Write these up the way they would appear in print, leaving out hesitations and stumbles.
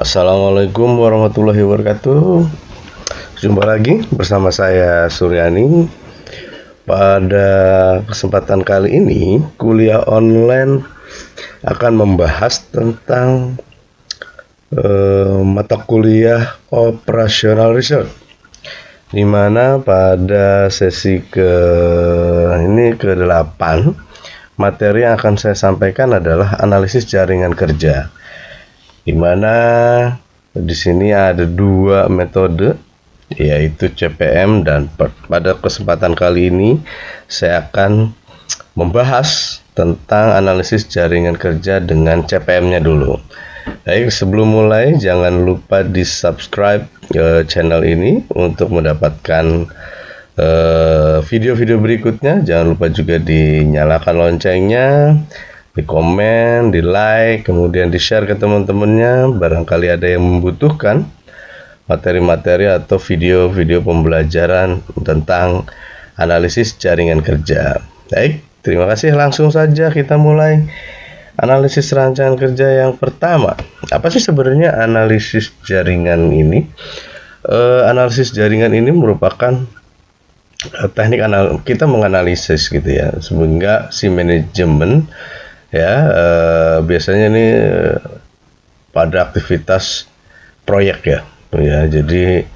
Assalamualaikum warahmatullahi wabarakatuh. Jumpa lagi bersama saya Suryani. Pada kesempatan kali ini, kuliah online akan membahas tentang mata kuliah operational research, di mana pada sesi ke-8 materi yang akan saya sampaikan adalah analisis jaringan kerja, di mana di sini ada dua metode, yaitu CPM dan PERT. Pada kesempatan kali ini saya akan membahas tentang analisis jaringan kerja dengan CPM-nya dulu. Baik, sebelum mulai jangan lupa di subscribe channel ini untuk mendapatkan video-video berikutnya. Jangan lupa juga dinyalakan loncengnya, di komen, di like, kemudian di share ke teman-temannya. Barangkali ada yang membutuhkan materi-materi atau video-video pembelajaran tentang analisis jaringan kerja. Baik, terima kasih. Langsung saja kita mulai analisis rancangan kerja yang pertama. Apa sih sebenarnya analisis jaringan ini? Analisis jaringan ini merupakan teknik kita menganalisis gitu ya, sehingga si manajemen biasanya ini pada aktivitas proyek ya. Jadi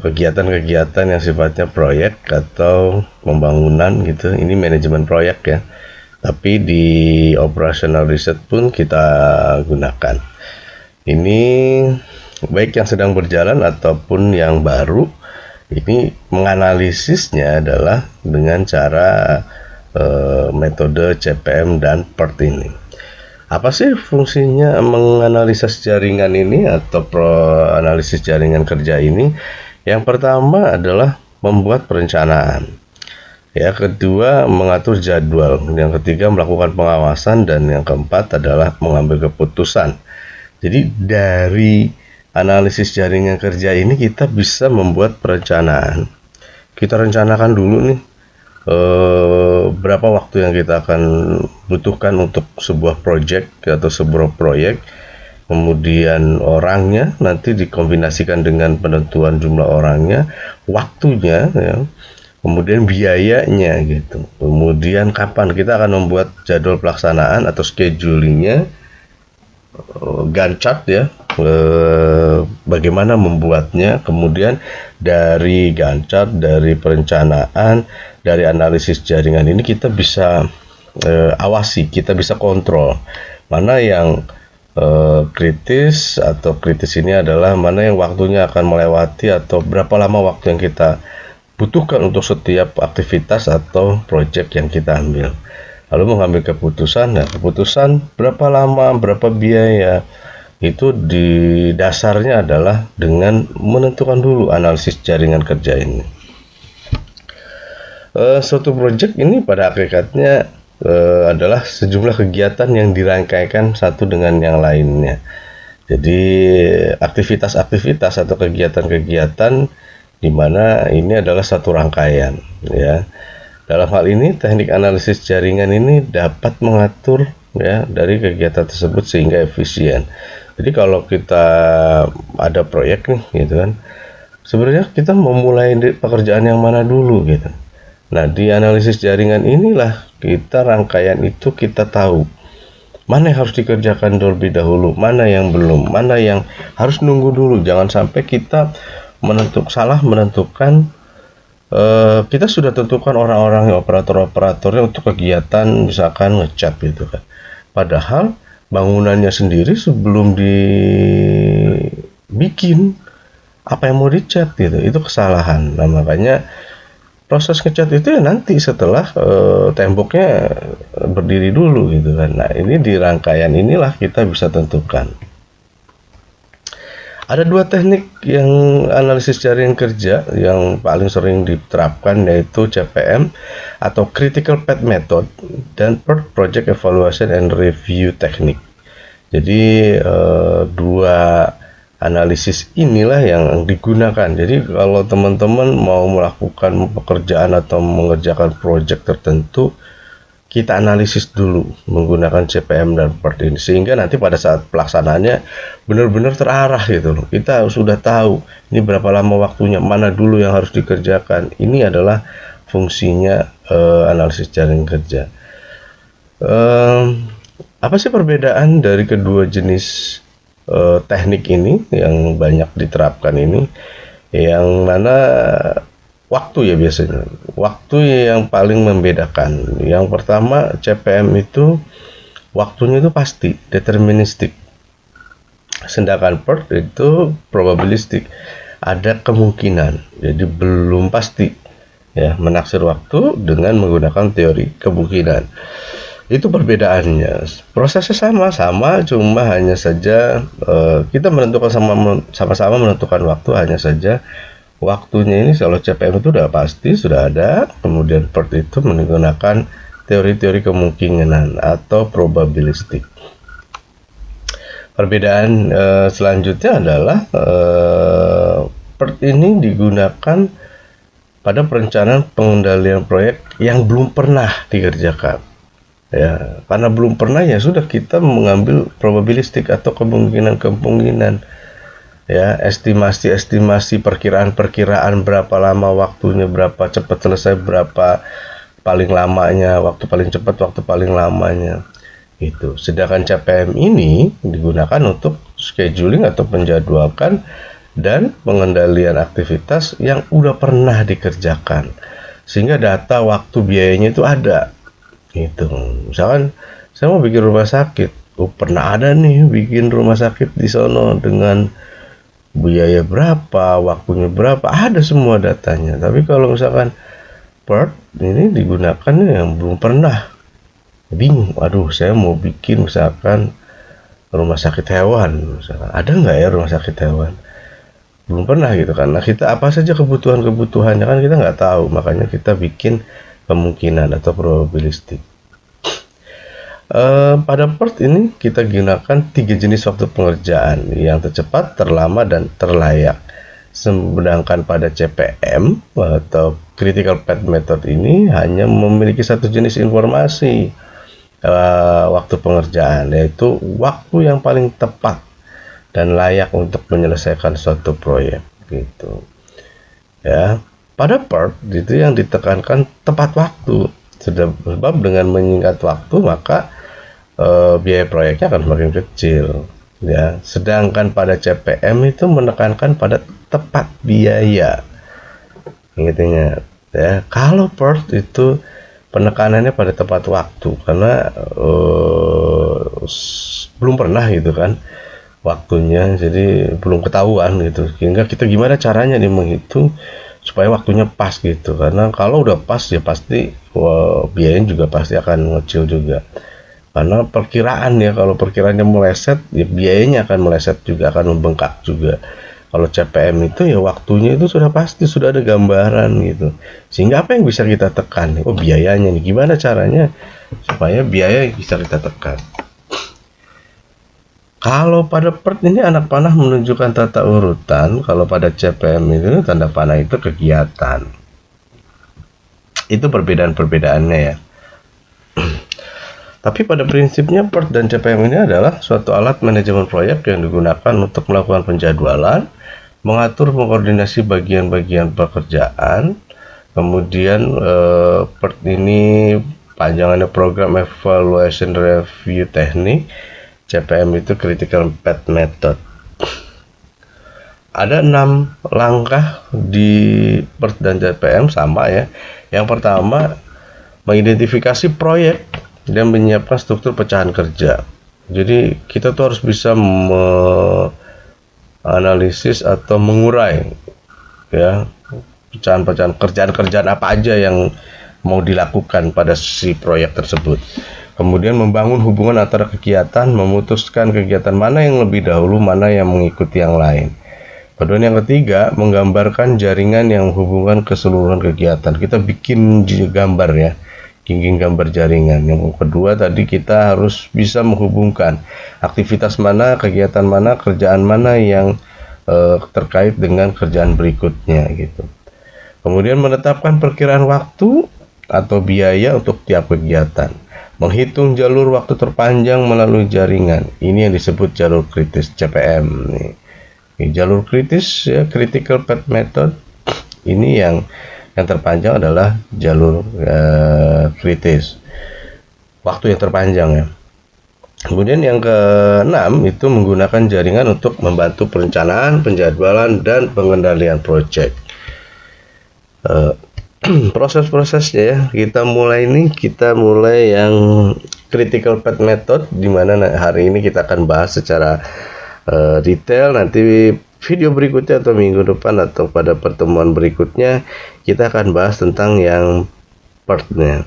kegiatan-kegiatan yang sifatnya proyek atau pembangunan gitu, ini manajemen proyek ya. Tapi di operational research pun kita gunakan. Ini baik yang sedang berjalan ataupun yang baru. Ini menganalisisnya adalah dengan cara metode CPM dan PERT ini. Apa sih fungsinya menganalisis jaringan ini atau analisis jaringan kerja ini? Yang pertama adalah membuat perencanaan. Ya, kedua mengatur jadwal. Yang ketiga melakukan pengawasan, dan yang keempat adalah mengambil keputusan. Jadi dari analisis jaringan kerja ini kita bisa membuat perencanaan. Kita rencanakan dulu nih berapa waktu yang kita akan butuhkan untuk sebuah project atau sebuah proyek, kemudian orangnya nanti dikombinasikan dengan penentuan jumlah orangnya, waktunya ya, kemudian biayanya gitu, kemudian kapan kita akan membuat jadwal pelaksanaan atau schedulingnya, Gantt chart ya, bagaimana membuatnya. Kemudian dari Gantt chart, dari perencanaan, dari analisis jaringan ini kita bisa awasi, kita bisa kontrol mana yang kritis, atau kritis ini adalah mana yang waktunya akan melewati atau berapa lama waktu yang kita butuhkan untuk setiap aktivitas atau proyek yang kita ambil. Lalu mengambil keputusan. Nah, keputusan berapa lama, berapa biaya, itu di dasarnya adalah dengan menentukan dulu analisis jaringan kerja ini. Suatu proyek ini pada hakikatnya adalah sejumlah kegiatan yang dirangkaikan satu dengan yang lainnya. Jadi aktivitas-aktivitas atau kegiatan-kegiatan di mana ini adalah satu rangkaian ya. Dalam hal ini teknik analisis jaringan ini dapat mengatur ya dari kegiatan tersebut sehingga efisien. Jadi kalau kita ada proyek nih gitu kan, sebenarnya kita memulai pekerjaan yang mana dulu gitu. Nah, di analisis jaringan inilah kita rangkaian itu kita tahu mana yang harus dikerjakan terlebih dahulu, mana yang belum, mana yang harus nunggu dulu. Jangan sampai kita salah menentukan. Kita sudah tentukan orang-orang, operator-operatornya untuk kegiatan misalkan ngecat gitu kan. Padahal bangunannya sendiri sebelum dibikin apa yang mau dicat gitu, itu kesalahan. Nah, makanya proses ngecat itu ya nanti setelah temboknya berdiri dulu gitu kan. Nah, ini di rangkaian inilah kita bisa tentukan. Ada dua teknik yang analisis jaringan kerja yang paling sering diterapkan, yaitu CPM atau Critical Path Method dan PERT, Project Evaluation and Review Technique. Jadi dua analisis inilah yang digunakan. Jadi kalau teman-teman mau melakukan pekerjaan atau mengerjakan proyek tertentu, kita analisis dulu menggunakan CPM dan PERT ini, sehingga nanti pada saat pelaksanaannya benar-benar terarah gitu loh. Kita sudah tahu ini berapa lama waktunya, mana dulu yang harus dikerjakan. Ini adalah fungsinya analisis jaring kerja. Apa sih perbedaan dari kedua jenis teknik ini yang banyak diterapkan ini? Yang mana waktu ya biasanya. Waktu yang paling membedakan. Yang pertama, CPM itu waktunya itu pasti, deterministik. Sedangkan PERT itu probabilistik, ada kemungkinan. Jadi belum pasti ya, menaksir waktu dengan menggunakan teori kemungkinan. Itu perbedaannya. Prosesnya sama-sama, cuma hanya saja kita menentukan sama-sama menentukan waktu, hanya saja waktunya ini kalau CPM itu sudah pasti, sudah ada. Kemudian PERT itu menggunakan teori-teori kemungkinan atau probabilistik. Perbedaan selanjutnya adalah PERT ini digunakan pada perencanaan pengendalian proyek yang belum pernah dikerjakan. Ya, karena belum pernah ya sudah kita mengambil probabilistik atau kemungkinan-kemungkinan. Ya, estimasi-estimasi, perkiraan-perkiraan berapa lama waktunya, berapa cepat selesai, berapa paling lamanya, waktu paling cepat, waktu paling lamanya. Itu. Sedangkan CPM ini digunakan untuk scheduling atau penjadwalkan dan pengendalian aktivitas yang udah pernah dikerjakan. Sehingga data, waktu, biayanya itu ada. Gitu. Misalkan saya mau bikin rumah sakit, pernah ada nih bikin rumah sakit di sono dengan biaya berapa, waktunya berapa, ada semua datanya. Tapi kalau misalkan PERT ini digunakan yang belum pernah, bingung, aduh saya mau bikin misalkan rumah sakit hewan, misalkan ada nggak ya rumah sakit hewan, belum pernah gitu. Karena kita apa saja kebutuhannya kan kita nggak tahu, makanya kita bikin kemungkinan atau probabilistik. Pada PERT ini kita gunakan 3 jenis waktu pengerjaan, yang tercepat, terlama, dan terlayak. Sedangkan pada CPM atau Critical Path Method ini hanya memiliki satu jenis informasi waktu pengerjaan, yaitu waktu yang paling tepat dan layak untuk menyelesaikan suatu proyek gitu. Ya, pada PERT itu yang ditekankan tepat waktu. Sebab dengan menyingkat waktu maka biaya proyeknya akan semakin kecil ya. Sedangkan pada CPM itu menekankan pada tepat biaya, ingatnya ya. Kalau PERT itu penekanannya pada tepat waktu, karena belum pernah gitu kan waktunya, jadi belum ketahuan gitu. Sehingga kita gimana caranya nih menghitung supaya waktunya pas gitu. Karena kalau udah pas ya pasti biayanya juga pasti akan ngecil juga. Karena perkiraan ya, kalau perkiraannya meleset ya biayanya akan meleset juga, akan membengkak juga. Kalau CPM itu ya waktunya itu sudah pasti, sudah ada gambaran gitu. Sehingga apa yang bisa kita tekan? Oh, biayanya nih, gimana caranya supaya biaya bisa kita tekan? Kalau pada PERT ini anak panah menunjukkan tata urutan, kalau pada CPM itu tanda panah itu kegiatan. Itu perbedaan-perbedaannya ya. Tapi pada prinsipnya PERT dan CPM ini adalah suatu alat manajemen proyek yang digunakan untuk melakukan penjadwalan, mengatur, mengkoordinasi bagian-bagian pekerjaan. Kemudian PERT ini panjangannya Program Evaluation Review Technique, CPM itu Critical Path Method. Ada 6 langkah di PERT dan CPM sama ya. Yang pertama, mengidentifikasi proyek dan menyiapkan struktur pecahan kerja. Jadi kita tuh harus bisa menganalisis atau mengurai ya pecahan-pecahan kerjaan-kerjaan apa aja yang mau dilakukan pada si proyek tersebut. Kemudian membangun hubungan antara kegiatan, memutuskan kegiatan mana yang lebih dahulu, mana yang mengikuti yang lain. Kemudian yang ketiga, menggambarkan jaringan yang menghubungkan keseluruhan kegiatan. Kita bikin gambar ya, bikin gambar jaringan. Yang kedua tadi kita harus bisa menghubungkan aktivitas mana, kegiatan mana, kerjaan mana yang terkait dengan kerjaan berikutnya gitu. Kemudian menetapkan perkiraan waktu atau biaya untuk tiap kegiatan. Menghitung jalur waktu terpanjang melalui jaringan. Ini yang disebut jalur kritis, CPM nih. Ini jalur kritis ya, critical path method. Ini yang terpanjang adalah jalur kritis. Waktu yang terpanjang ya. Kemudian yang keenam itu menggunakan jaringan untuk membantu perencanaan, penjadwalan, dan pengendalian proyek. Proses-prosesnya ya, kita mulai yang critical path method, di mana hari ini kita akan bahas secara detail. Nanti video berikutnya atau minggu depan atau pada pertemuan berikutnya kita akan bahas tentang yang partnya.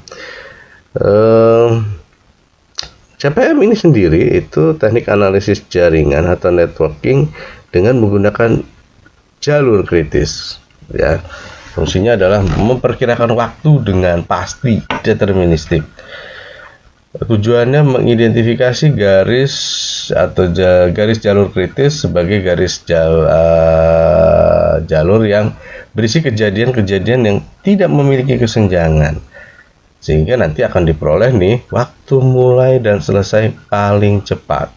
CPM ini sendiri itu teknik analisis jaringan atau networking dengan menggunakan jalur kritis ya. Fungsinya adalah memperkirakan waktu dengan pasti, deterministik. Tujuannya mengidentifikasi garis jalur kritis sebagai garis jalur yang berisi kejadian-kejadian yang tidak memiliki kesenjangan, sehingga nanti akan diperoleh nih waktu mulai dan selesai paling cepat,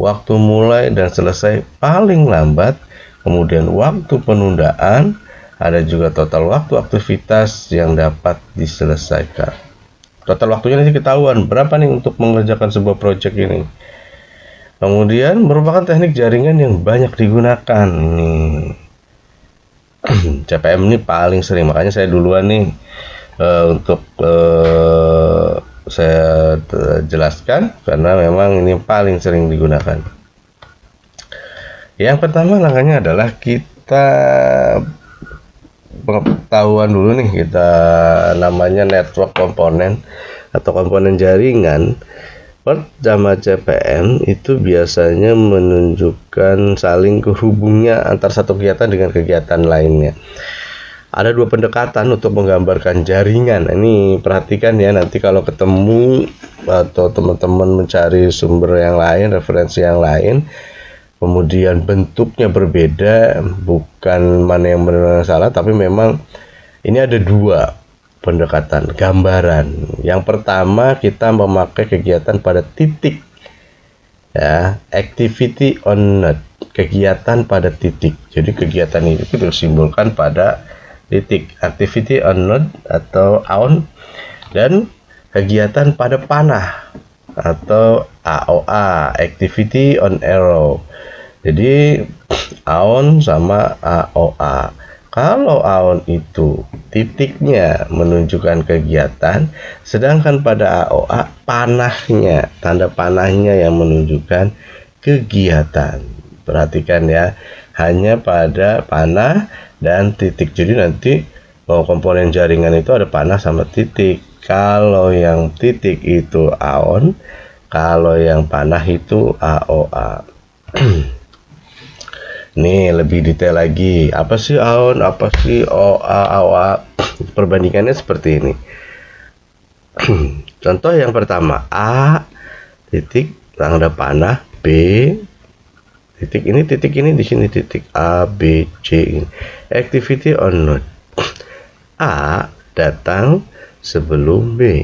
waktu mulai dan selesai paling lambat, kemudian waktu penundaan, ada juga total waktu aktivitas yang dapat diselesaikan. Total waktunya nanti ketahuan berapa nih untuk mengerjakan sebuah proyek ini. Kemudian merupakan teknik jaringan yang banyak digunakan nih. CPM ini paling sering, makanya saya duluan nih untuk saya jelaskan karena memang ini paling sering digunakan. Yang pertama langkahnya adalah kita pengetahuan dulu nih, kita namanya network komponen atau komponen jaringan. Pertama CPM itu biasanya menunjukkan saling kehubungnya antar satu kegiatan dengan kegiatan lainnya. Ada dua pendekatan untuk menggambarkan jaringan. Ini perhatikan ya, nanti kalau ketemu atau teman-teman mencari sumber yang lain, referensi yang lain, kemudian bentuknya berbeda, bukan mana yang benar yang salah, tapi memang ini ada dua pendekatan gambaran. Yang pertama kita memakai kegiatan pada titik ya, activity on node, kegiatan pada titik. Jadi kegiatan ini disimbolkan pada titik, activity on node atau on, dan kegiatan pada panah atau AOA, activity on arrow. Jadi on sama AOA. Kalau on itu titiknya menunjukkan kegiatan, sedangkan pada AOA panahnya, tanda panahnya yang menunjukkan kegiatan. Perhatikan ya, hanya pada panah dan titik. Jadi nanti komponen jaringan itu ada panah sama titik. Kalau yang titik itu on, kalau yang panah itu AOA. Nih lebih detail lagi, apa sih on, apa sih AOA? Perbandingannya seperti ini. Contoh yang pertama, A titik tanda panah, B titik ini di sini titik A, B, C ini. Activity on node. A datang sebelum B,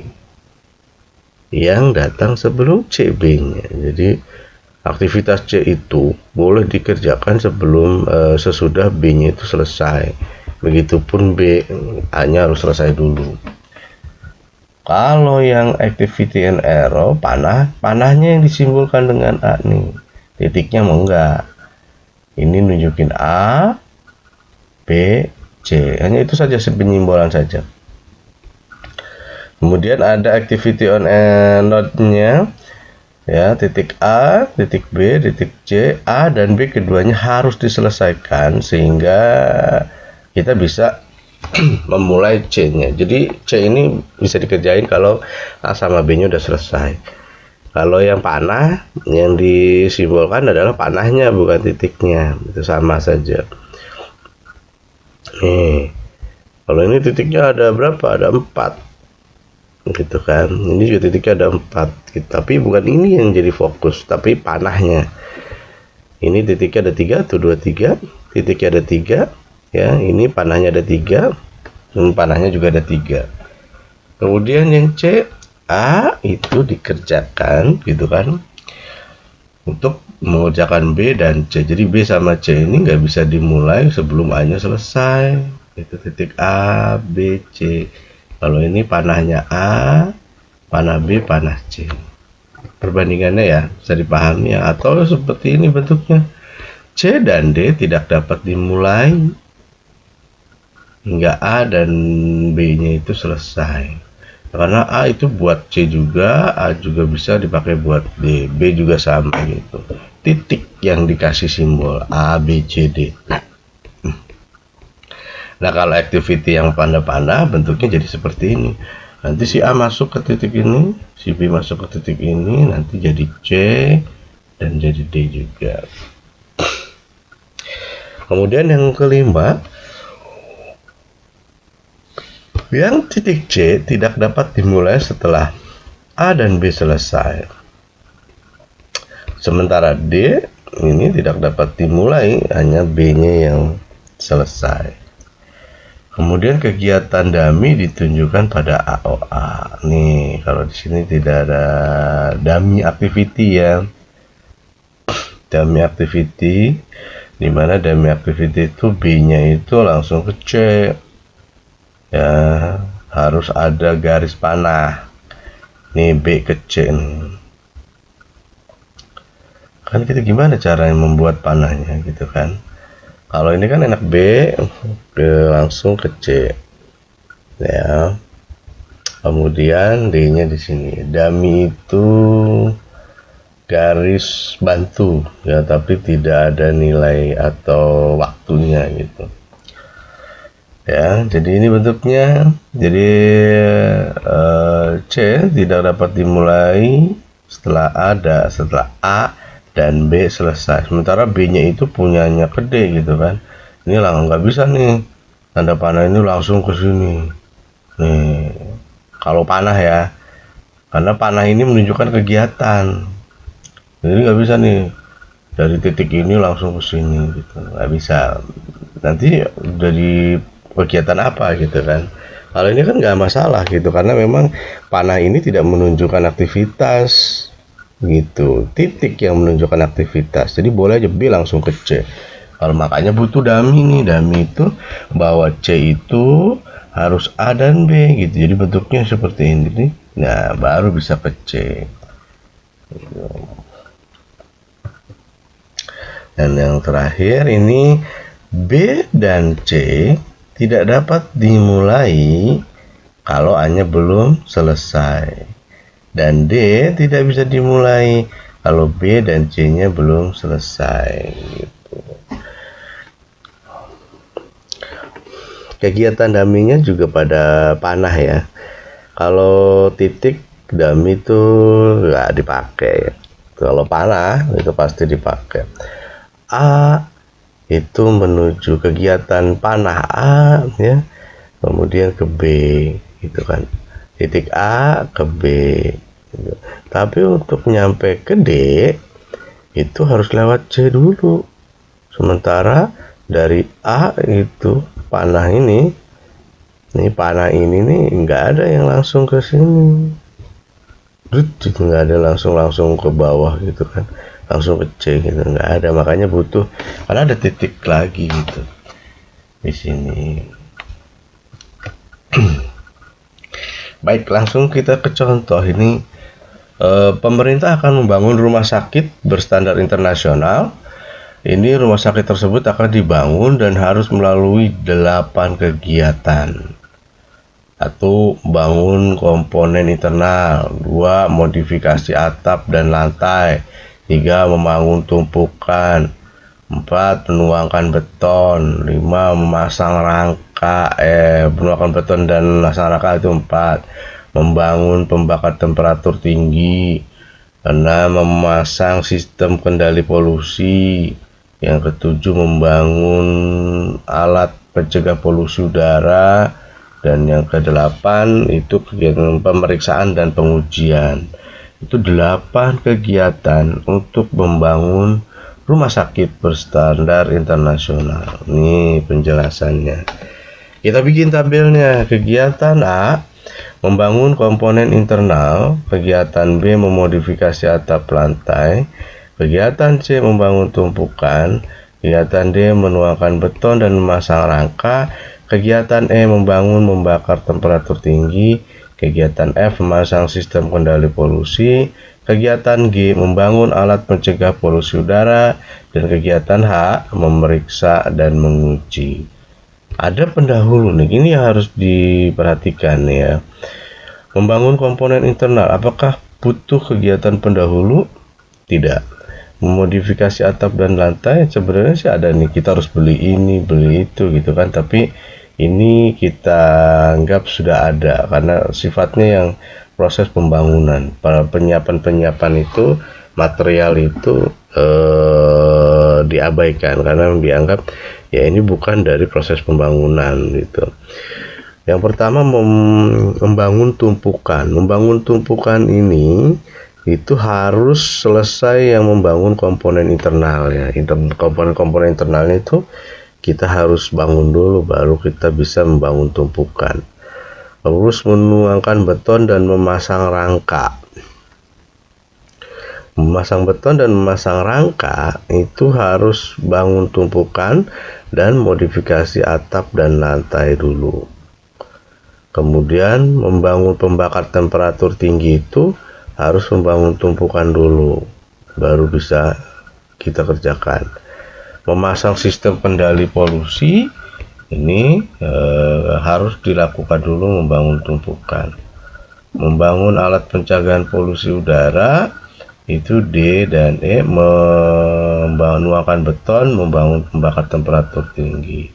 yang datang sebelum C, B-nya. Jadi aktivitas C itu boleh dikerjakan sebelum sesudah B-nya itu selesai. Begitupun B, A-nya harus selesai dulu. Kalau yang activity and arrow, panahnya yang disimbolkan dengan A nih. Titiknya enggak. Ini nunjukin A, B, C. Hanya itu saja, penyimbolan saja. Kemudian ada activity on node-nya. Ya, titik A, titik B, titik C, A dan B keduanya harus diselesaikan sehingga kita bisa memulai C-nya. Jadi C ini bisa dikerjain kalau A sama B-nya udah selesai. Kalau yang panah yang disimbolkan adalah panahnya, bukan titiknya. Itu sama saja. Nih, kalau ini titiknya ada berapa? Ada 4. Gitu kan. Ini juga titiknya ada 4. Gitu. Tapi bukan ini yang jadi fokus, tapi panahnya. Ini titiknya ada 3, tuh 2, 3. Titiknya ada 3. Ya, ini panahnya ada 3. Dan panahnya juga ada 3. Kemudian yang C A itu dikerjakan gitu kan untuk mengerjakan B dan C. Jadi B sama C ini nggak bisa dimulai sebelum A-nya selesai. Itu titik A, B, C. Kalau ini panahnya A, panah B, panah C. Perbandingannya ya bisa dipahami ya. Atau seperti ini bentuknya. C dan D tidak dapat dimulai hingga A dan B-nya itu selesai. Karena A itu buat C juga, A juga bisa dipakai buat D, B juga sama gitu. Titik yang dikasih simbol A, B, C, D. Nah, kalau activity yang panah-panah bentuknya jadi seperti ini. Nanti si A masuk ke titik ini, si B masuk ke titik ini, nanti jadi C dan jadi D juga. Kemudian yang kelima, yang titik C tidak dapat dimulai setelah A dan B selesai. Sementara D ini tidak dapat dimulai, hanya B-nya yang selesai. Kemudian kegiatan dummy ditunjukkan pada AOA. Nih, kalau di sini tidak ada dummy activity ya. Dummy activity, di mana dummy activity itu B-nya itu langsung ke C. Ya, harus ada garis panah. Nih B ke C nih. Kan kita gimana cara membuat panahnya gitu kan? Kalau ini kan enak B langsung ke C. Ya. Kemudian D-nya di sini. Dummy itu garis bantu ya, tapi tidak ada nilai atau waktunya gitu. Ya, jadi ini bentuknya. Jadi C tidak dapat dimulai setelah A dan B selesai. Sementara B-nya itu punyanya ke D gitu kan. Ini lah nggak bisa nih. Tanda panah ini langsung ke sini. Nih, kalau panah ya. Karena panah ini menunjukkan kegiatan. Jadi nggak bisa nih dari titik ini langsung ke sini gitu. Nggak bisa. Nanti dari kegiatan apa gitu kan. Kalau ini kan nggak masalah gitu, karena memang panah ini tidak menunjukkan aktivitas gitu, titik yang menunjukkan aktivitas. Jadi boleh aja B langsung ke C. Kalau makanya butuh dummy nih, dummy itu bahwa C itu harus A dan B gitu. Jadi bentuknya seperti ini nih. Nah, baru bisa ke C gitu. Dan yang terakhir ini B dan C tidak dapat dimulai kalau A-nya belum selesai. Dan D tidak bisa dimulai kalau B dan C-nya belum selesai gitu. Kegiatan dummy-nya juga pada panah ya. Kalau titik dummy itu nggak dipakai. Kalau panah itu pasti dipakai. A itu menuju kegiatan panah A ya, kemudian ke B gitu kan, titik A ke B gitu. Tapi untuk nyampe ke D itu harus lewat C dulu. Sementara dari A itu panah ini panah ini nih nggak ada yang langsung ke sini, nggak ada langsung ke bawah gitu kan, langsung ke C gitu, nggak ada. Makanya butuh, karena ada titik lagi gitu di sini. Baik, langsung kita ke contoh ini. Pemerintah akan membangun rumah sakit berstandar internasional. Ini rumah sakit tersebut akan dibangun dan harus melalui 8 kegiatan. 1. Bangun komponen internal. 2. Modifikasi atap dan lantai. 3. Membangun tumpukan. 4. Menuangkan beton. 5. Memasang rangka menuangkan beton dan memasang rangka itu 4. Membangun pembakar temperatur tinggi. 6. Memasang sistem kendali polusi. Yang ke-7. Membangun alat pencegah polusi udara. Dan yang ke-8 itu kegiatan pemeriksaan dan pengujian. Itu 8 kegiatan untuk membangun rumah sakit berstandar internasional. Ini penjelasannya. Kita bikin tabelnya. Kegiatan A Membangun komponen internal, kegiatan B memodifikasi atap lantai, kegiatan C membangun tumpukan, kegiatan D menuangkan beton dan memasang rangka, kegiatan E membangun membakar temperatur tinggi, kegiatan F memasang sistem kendali polusi, kegiatan G membangun alat pencegah polusi udara, dan kegiatan H memeriksa dan menguji. Ada pendahulu nih, ini yang harus diperhatikan ya. Membangun komponen internal, apakah butuh kegiatan pendahulu? Tidak. Memodifikasi atap dan lantai, sebenarnya sih ada nih, kita harus beli ini, beli itu gitu kan, tapi ini kita anggap sudah ada karena sifatnya yang proses pembangunan. Para penyiapan itu, material itu diabaikan karena dianggap ya ini bukan dari proses pembangunan gitu. Yang pertama, membangun tumpukan. Membangun tumpukan ini itu harus selesai yang membangun komponen internal ya. Komponen internalnya itu kita harus bangun dulu, baru kita bisa membangun tumpukan. Terus menuangkan beton dan memasang rangka. Memasang beton dan memasang rangka itu harus bangun tumpukan dan modifikasi atap dan lantai dulu. Kemudian membangun pembakar temperatur tinggi itu harus membangun tumpukan dulu, baru bisa kita kerjakan. Memasang sistem kendali polusi ini harus dilakukan dulu, membangun tumpukan. Membangun alat pencegahan polusi udara itu D dan E, menuangkan beton, membangun pembakar temperatur tinggi.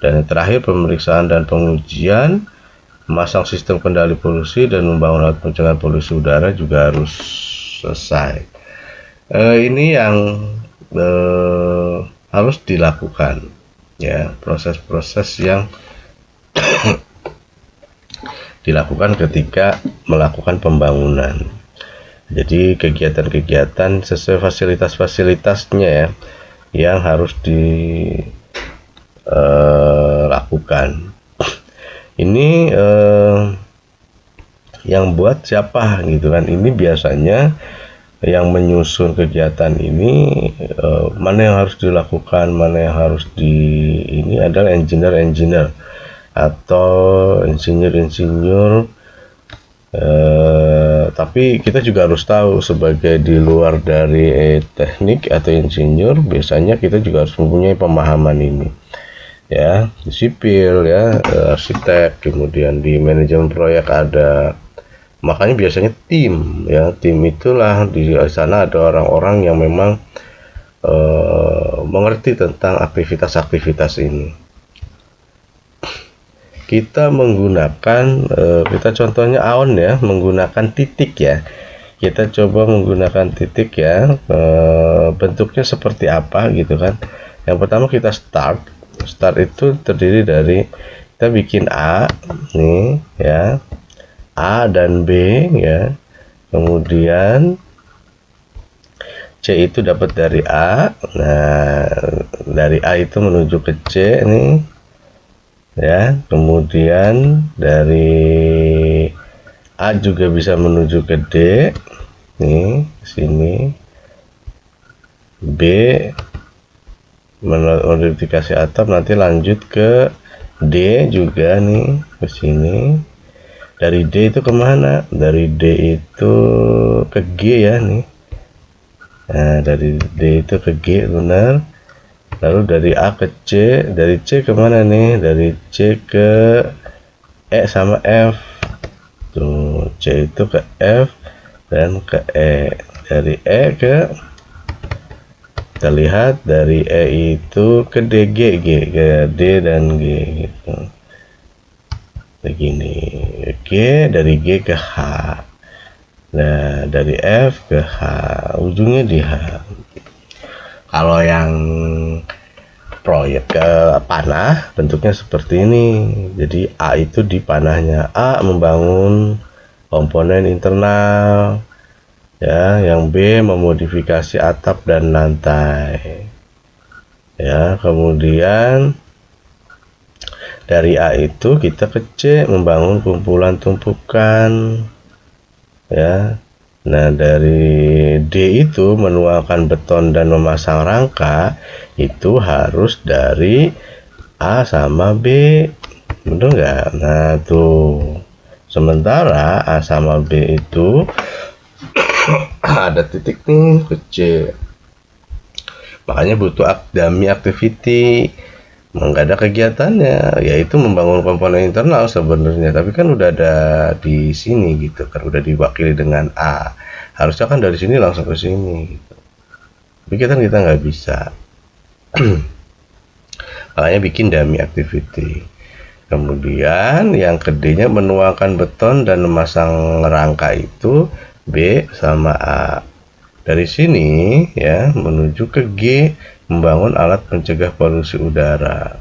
Dan yang terakhir, pemeriksaan dan pengujian, memasang sistem kendali polusi dan membangun alat pencegahan polusi udara juga harus selesai. Ini yang harus dilakukan ya, proses-proses yang dilakukan ketika melakukan pembangunan. Jadi kegiatan-kegiatan sesuai fasilitas-fasilitasnya ya, yang harus dilakukan. Ini yang buat siapa gitu kan? Ini biasanya yang menyusun kegiatan ini, mana yang harus dilakukan, mana yang harus ini adalah engineer atau insinyur. Tapi kita juga harus tahu, sebagai di luar dari teknik atau insinyur, biasanya kita juga harus mempunyai pemahaman ini ya, di sipil ya, arsitek, kemudian di manajemen proyek ada. Makanya biasanya tim ya, tim itulah di sana ada orang-orang yang memang mengerti tentang aktivitas-aktivitas ini. Kita menggunakan, kita contohnya AON ya, menggunakan titik ya. Kita coba menggunakan titik ya, bentuknya seperti apa gitu kan. Yang pertama kita start itu terdiri dari, kita bikin A nih ya, A dan B ya, kemudian C itu dapat dari A. Nah, dari A itu menuju ke C nih ya, kemudian dari A juga bisa menuju ke D nih, sini. B modifikasi atap, nanti lanjut ke D juga nih, ke sini. Dari D itu kemana? Dari D itu ke G ya nih. Nah, dari D itu ke G, benar. Lalu dari A ke C, dari C kemana nih? Dari C ke E sama F. Tuh, C itu ke F dan ke E. Dari E ke, kita lihat dari E itu ke D, G, ke D dan G gitu. Begini, G, dari G ke H. Nah, dari F ke H, ujungnya di H. Kalau yang proyek ke panah bentuknya seperti ini. Jadi A itu di panahnya, A membangun komponen internal ya, yang B memodifikasi atap dan lantai ya. Kemudian Dari A itu kita ke C, membangun kumpulan tumpukan, ya. Nah, dari D itu menuangkan beton dan memasang rangka, itu harus dari A sama B, bener nggak? Nah tuh, sementara A sama B itu ada titik nih ke C, makanya butuh dummy activity. Nggak ada kegiatannya, yaitu membangun komponen internal sebenarnya, tapi kan udah ada di sini gitu kan, udah diwakili dengan A, harusnya kan dari sini langsung ke sini gitu. Tapi kita nggak bisa. Makanya bikin dummy activity. Kemudian yang kedenya menuangkan beton dan memasang rangka itu B sama A. Dari sini ya menuju ke G, membangun alat pencegah polusi udara.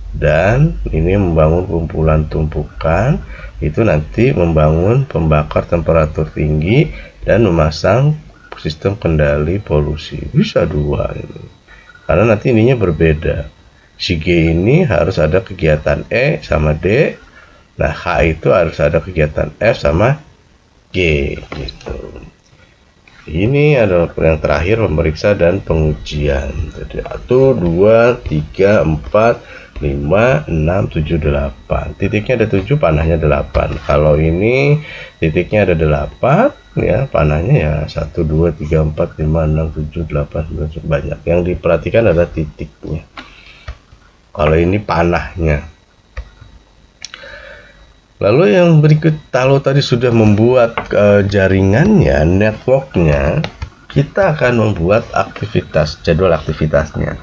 Dan ini membangun kumpulan tumpukan, itu nanti membangun pembakar temperatur tinggi dan memasang sistem kendali polusi. Bisa dua ini. Karena nanti ininya berbeda. Si G ini harus ada kegiatan E sama D. Nah, H itu harus ada kegiatan F sama G gitu. Ini adalah yang terakhir, pemeriksa dan pengujian. Jadi 1, 2, 3, 4, 5, 6, 7, 8. Titiknya ada 7, panahnya 8. Kalau ini titiknya ada 8, ya panahnya ya 1, 2, 3, 4, 5, 6, 7, 8, 9, banyak. Yang diperhatikan adalah titiknya. Kalau ini panahnya. Lalu yang berikut, kalau tadi sudah membuat jaringannya, networknya, kita akan membuat aktivitas, jadwal aktivitasnya.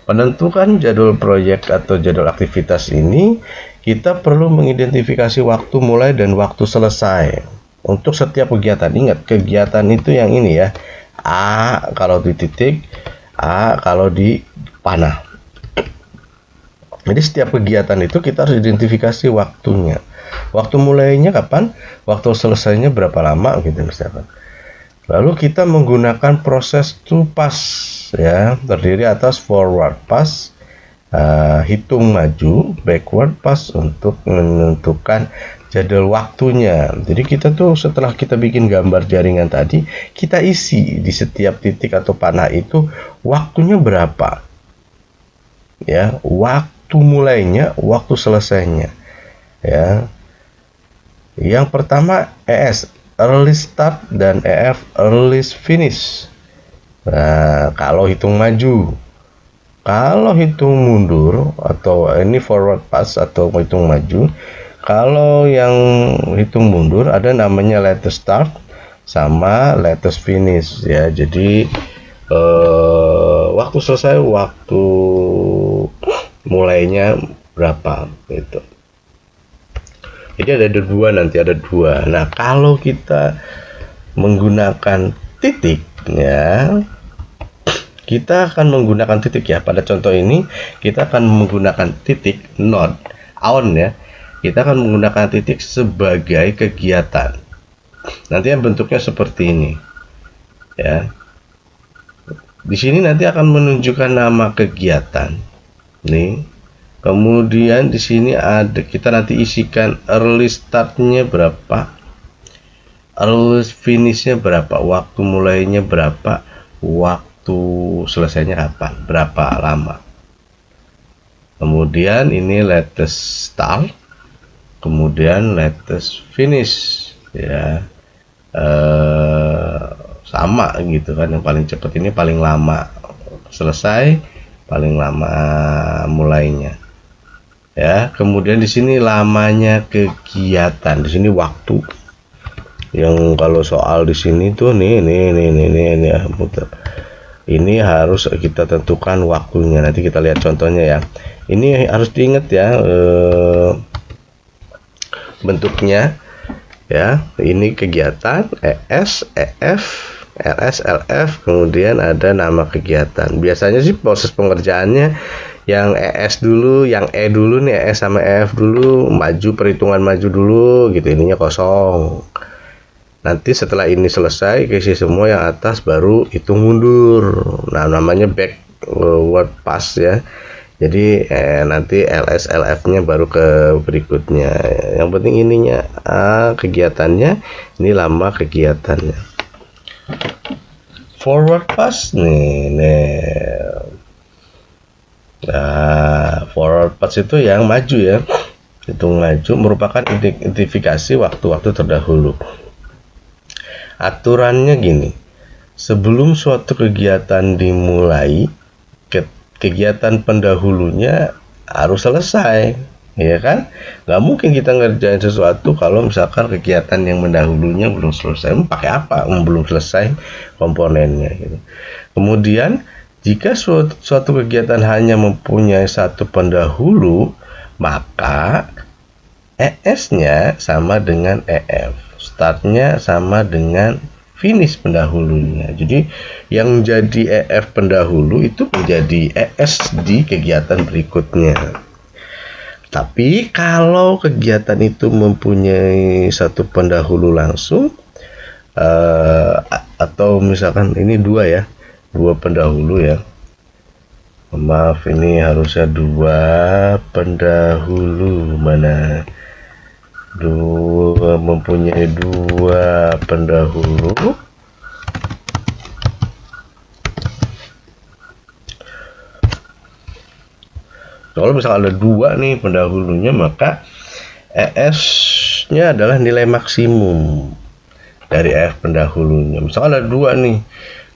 Menentukan jadwal proyek atau jadwal aktivitas ini, kita perlu mengidentifikasi waktu mulai dan waktu selesai untuk setiap kegiatan. Ingat, kegiatan itu yang ini ya, A kalau di titik, A kalau di panah. Jadi setiap kegiatan itu kita harus identifikasi waktunya. Waktu mulainya kapan, waktu selesainya berapa lama gitu misalkan. Lalu kita menggunakan proses to pass ya, terdiri atas forward pass, hitung maju, backward pass untuk menentukan jadwal waktunya. Jadi kita tuh setelah kita bikin gambar jaringan tadi, kita isi di setiap titik atau panah itu waktunya berapa. Ya, waktu mulainya, waktu selesainya. Ya. Yang pertama ES, early start, dan EF, early finish. Nah, kalau hitung maju. Kalau hitung mundur atau ini forward pass atau hitung maju, kalau yang hitung mundur ada namanya latest start sama latest finish ya. Jadi waktu selesai, waktu mulainya berapa gitu. Jadi ada dua, nanti ada dua. Nah, kalau kita menggunakan titik ya, kita akan menggunakan titik ya. Pada contoh ini kita akan menggunakan titik node on ya. Kita akan menggunakan titik sebagai kegiatan. Nanti yang bentuknya seperti ini. Ya. Di sini nanti akan menunjukkan nama kegiatan. Nih. Kemudian di sini ada, kita nanti isikan early startnya berapa, early finishnya berapa, waktu mulainya berapa, waktu selesainya kapan, berapa lama. Kemudian ini latest start, kemudian latest finish ya, sama gitu kan. Yang paling cepat ini paling lama selesai, paling lama mulainya. Ya, kemudian di sini lamanya kegiatan, di sini waktu. Yang kalau soal di sini tuh nih ya, muter. Ini harus kita tentukan waktunya. Nanti kita lihat contohnya ya. Ini harus diingat ya, bentuknya ya. Ini kegiatan ES, EF, LS, LF, kemudian ada nama kegiatan. Biasanya sih proses pengerjaannya yang ES dulu, yang E dulu nih, ES sama EF dulu, maju, perhitungan maju dulu gitu, ininya kosong. Nanti setelah ini selesai, isi semua yang atas, baru hitung mundur. Nah, namanya backward pass ya. Jadi nanti LS LF-nya baru ke berikutnya. Yang penting ininya kegiatannya, ini lama kegiatannya. Forward pass nih. Nah, forward pass itu yang maju ya. Hitung maju merupakan identifikasi waktu-waktu terdahulu. Aturannya gini. Sebelum suatu kegiatan dimulai, kegiatan pendahulunya harus selesai, ya kan? Nggak mungkin kita ngerjain sesuatu kalau misalkan kegiatan yang mendahulunya belum selesai. Pakai apa? Belum selesai komponennya. Gitu. Kemudian, jika suatu kegiatan hanya mempunyai satu pendahulu, maka ES-nya sama dengan EF. Startnya sama dengan finish pendahulunya. Jadi yang jadi EF pendahulu itu menjadi ES di kegiatan berikutnya. Tapi kalau kegiatan itu mempunyai satu pendahulu langsung, atau misalkan ini dua pendahulu ya. Maaf, ini harusnya dua pendahulu. Mana? Mempunyai dua pendahulu. Kalau misalnya ada dua nih pendahulunya, maka ES-nya adalah nilai maksimum dari EF pendahulunya. Misalnya ada dua nih,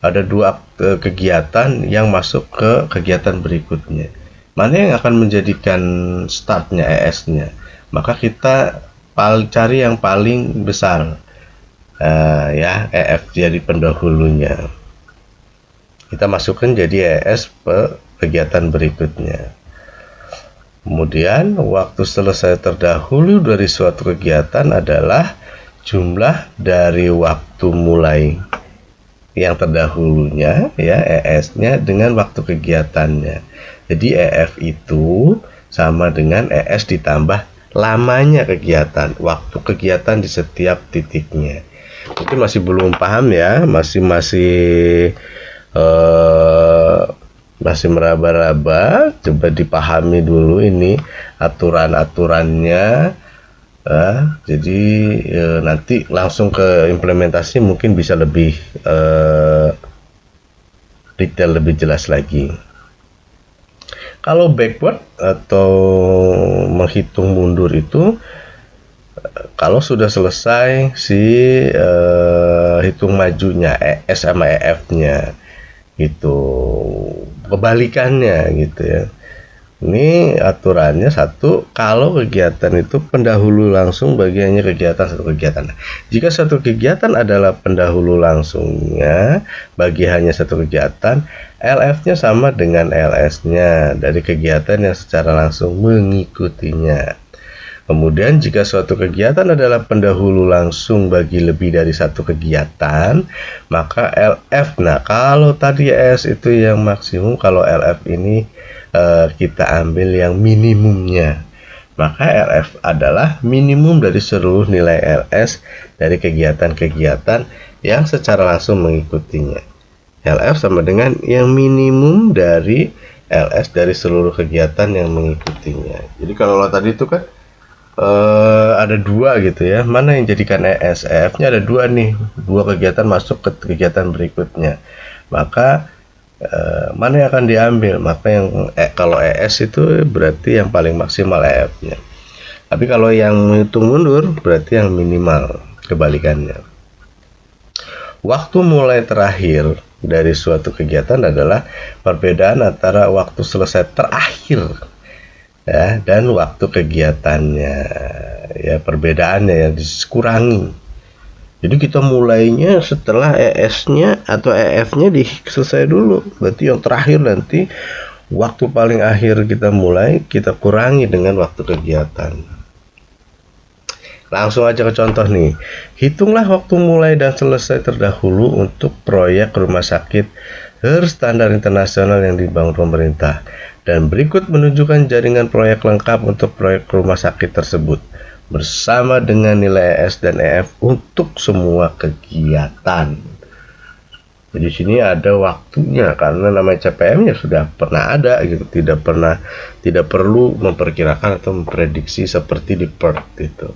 ada dua kegiatan yang masuk ke kegiatan berikutnya. Mana yang akan menjadikan startnya ES-nya? Maka kita cari yang paling besar, ya EF jadi pendahulunya. Kita masukkan jadi ES ke kegiatan berikutnya. Kemudian waktu selesai terdahulu dari suatu kegiatan adalah jumlah dari waktu mulai yang terdahulunya, ya ES-nya dengan waktu kegiatannya. Jadi EF itu sama dengan ES ditambah lamanya kegiatan, waktu kegiatan di setiap titiknya. Mungkin masih belum paham ya, masih meraba-raba. Coba dipahami dulu ini aturan-aturannya. Jadi nanti langsung ke implementasi mungkin bisa lebih detail, lebih jelas lagi. Kalau backward atau menghitung mundur itu, kalau sudah selesai si hitung majunya ES sama EF-nya gitu, kebalikannya gitu ya. Ini aturannya satu, kalau kegiatan itu pendahulu langsung bagiannya kegiatan satu kegiatan. Jika satu kegiatan adalah pendahulu langsungnya bagi hanya satu kegiatan, LF-nya sama dengan LS-nya dari kegiatan yang secara langsung mengikutinya. Kemudian jika suatu kegiatan adalah pendahulu langsung bagi lebih dari satu kegiatan, maka LF, nah kalau tadi S itu yang maksimum, kalau LF ini kita ambil yang minimumnya, maka LF adalah minimum dari seluruh nilai LS dari kegiatan-kegiatan yang secara langsung mengikutinya. LF sama dengan yang minimum dari LS dari seluruh kegiatan yang mengikutinya. Jadi kalau tadi itu kan ada dua gitu ya, mana yang jadikan ES? EF-nya ada dua nih, dua kegiatan masuk ke kegiatan berikutnya, maka mana yang akan diambil? Maka yang kalau ES itu berarti yang paling maksimal EF-nya. Tapi kalau yang menghitung mundur berarti yang minimal, kebalikannya. Waktu mulai terakhir dari suatu kegiatan adalah perbedaan antara waktu selesai terakhir ya dan waktu kegiatannya. Ya, perbedaannya yang dikurangi. Jadi kita mulainya setelah ES-nya atau EF-nya selesai dulu. Berarti yang terakhir nanti waktu paling akhir kita mulai kita kurangi dengan waktu kegiatan. Langsung aja ke contoh nih. Hitunglah waktu mulai dan selesai terdahulu untuk proyek rumah sakit berstandar internasional yang dibangun pemerintah. Dan berikut menunjukkan jaringan proyek lengkap untuk proyek rumah sakit tersebut bersama dengan nilai ES dan EF untuk semua kegiatan. Jadi sini ada waktunya karena namanya CPM ya sudah pernah ada gitu, tidak perlu memperkirakan atau memprediksi seperti di PERT itu.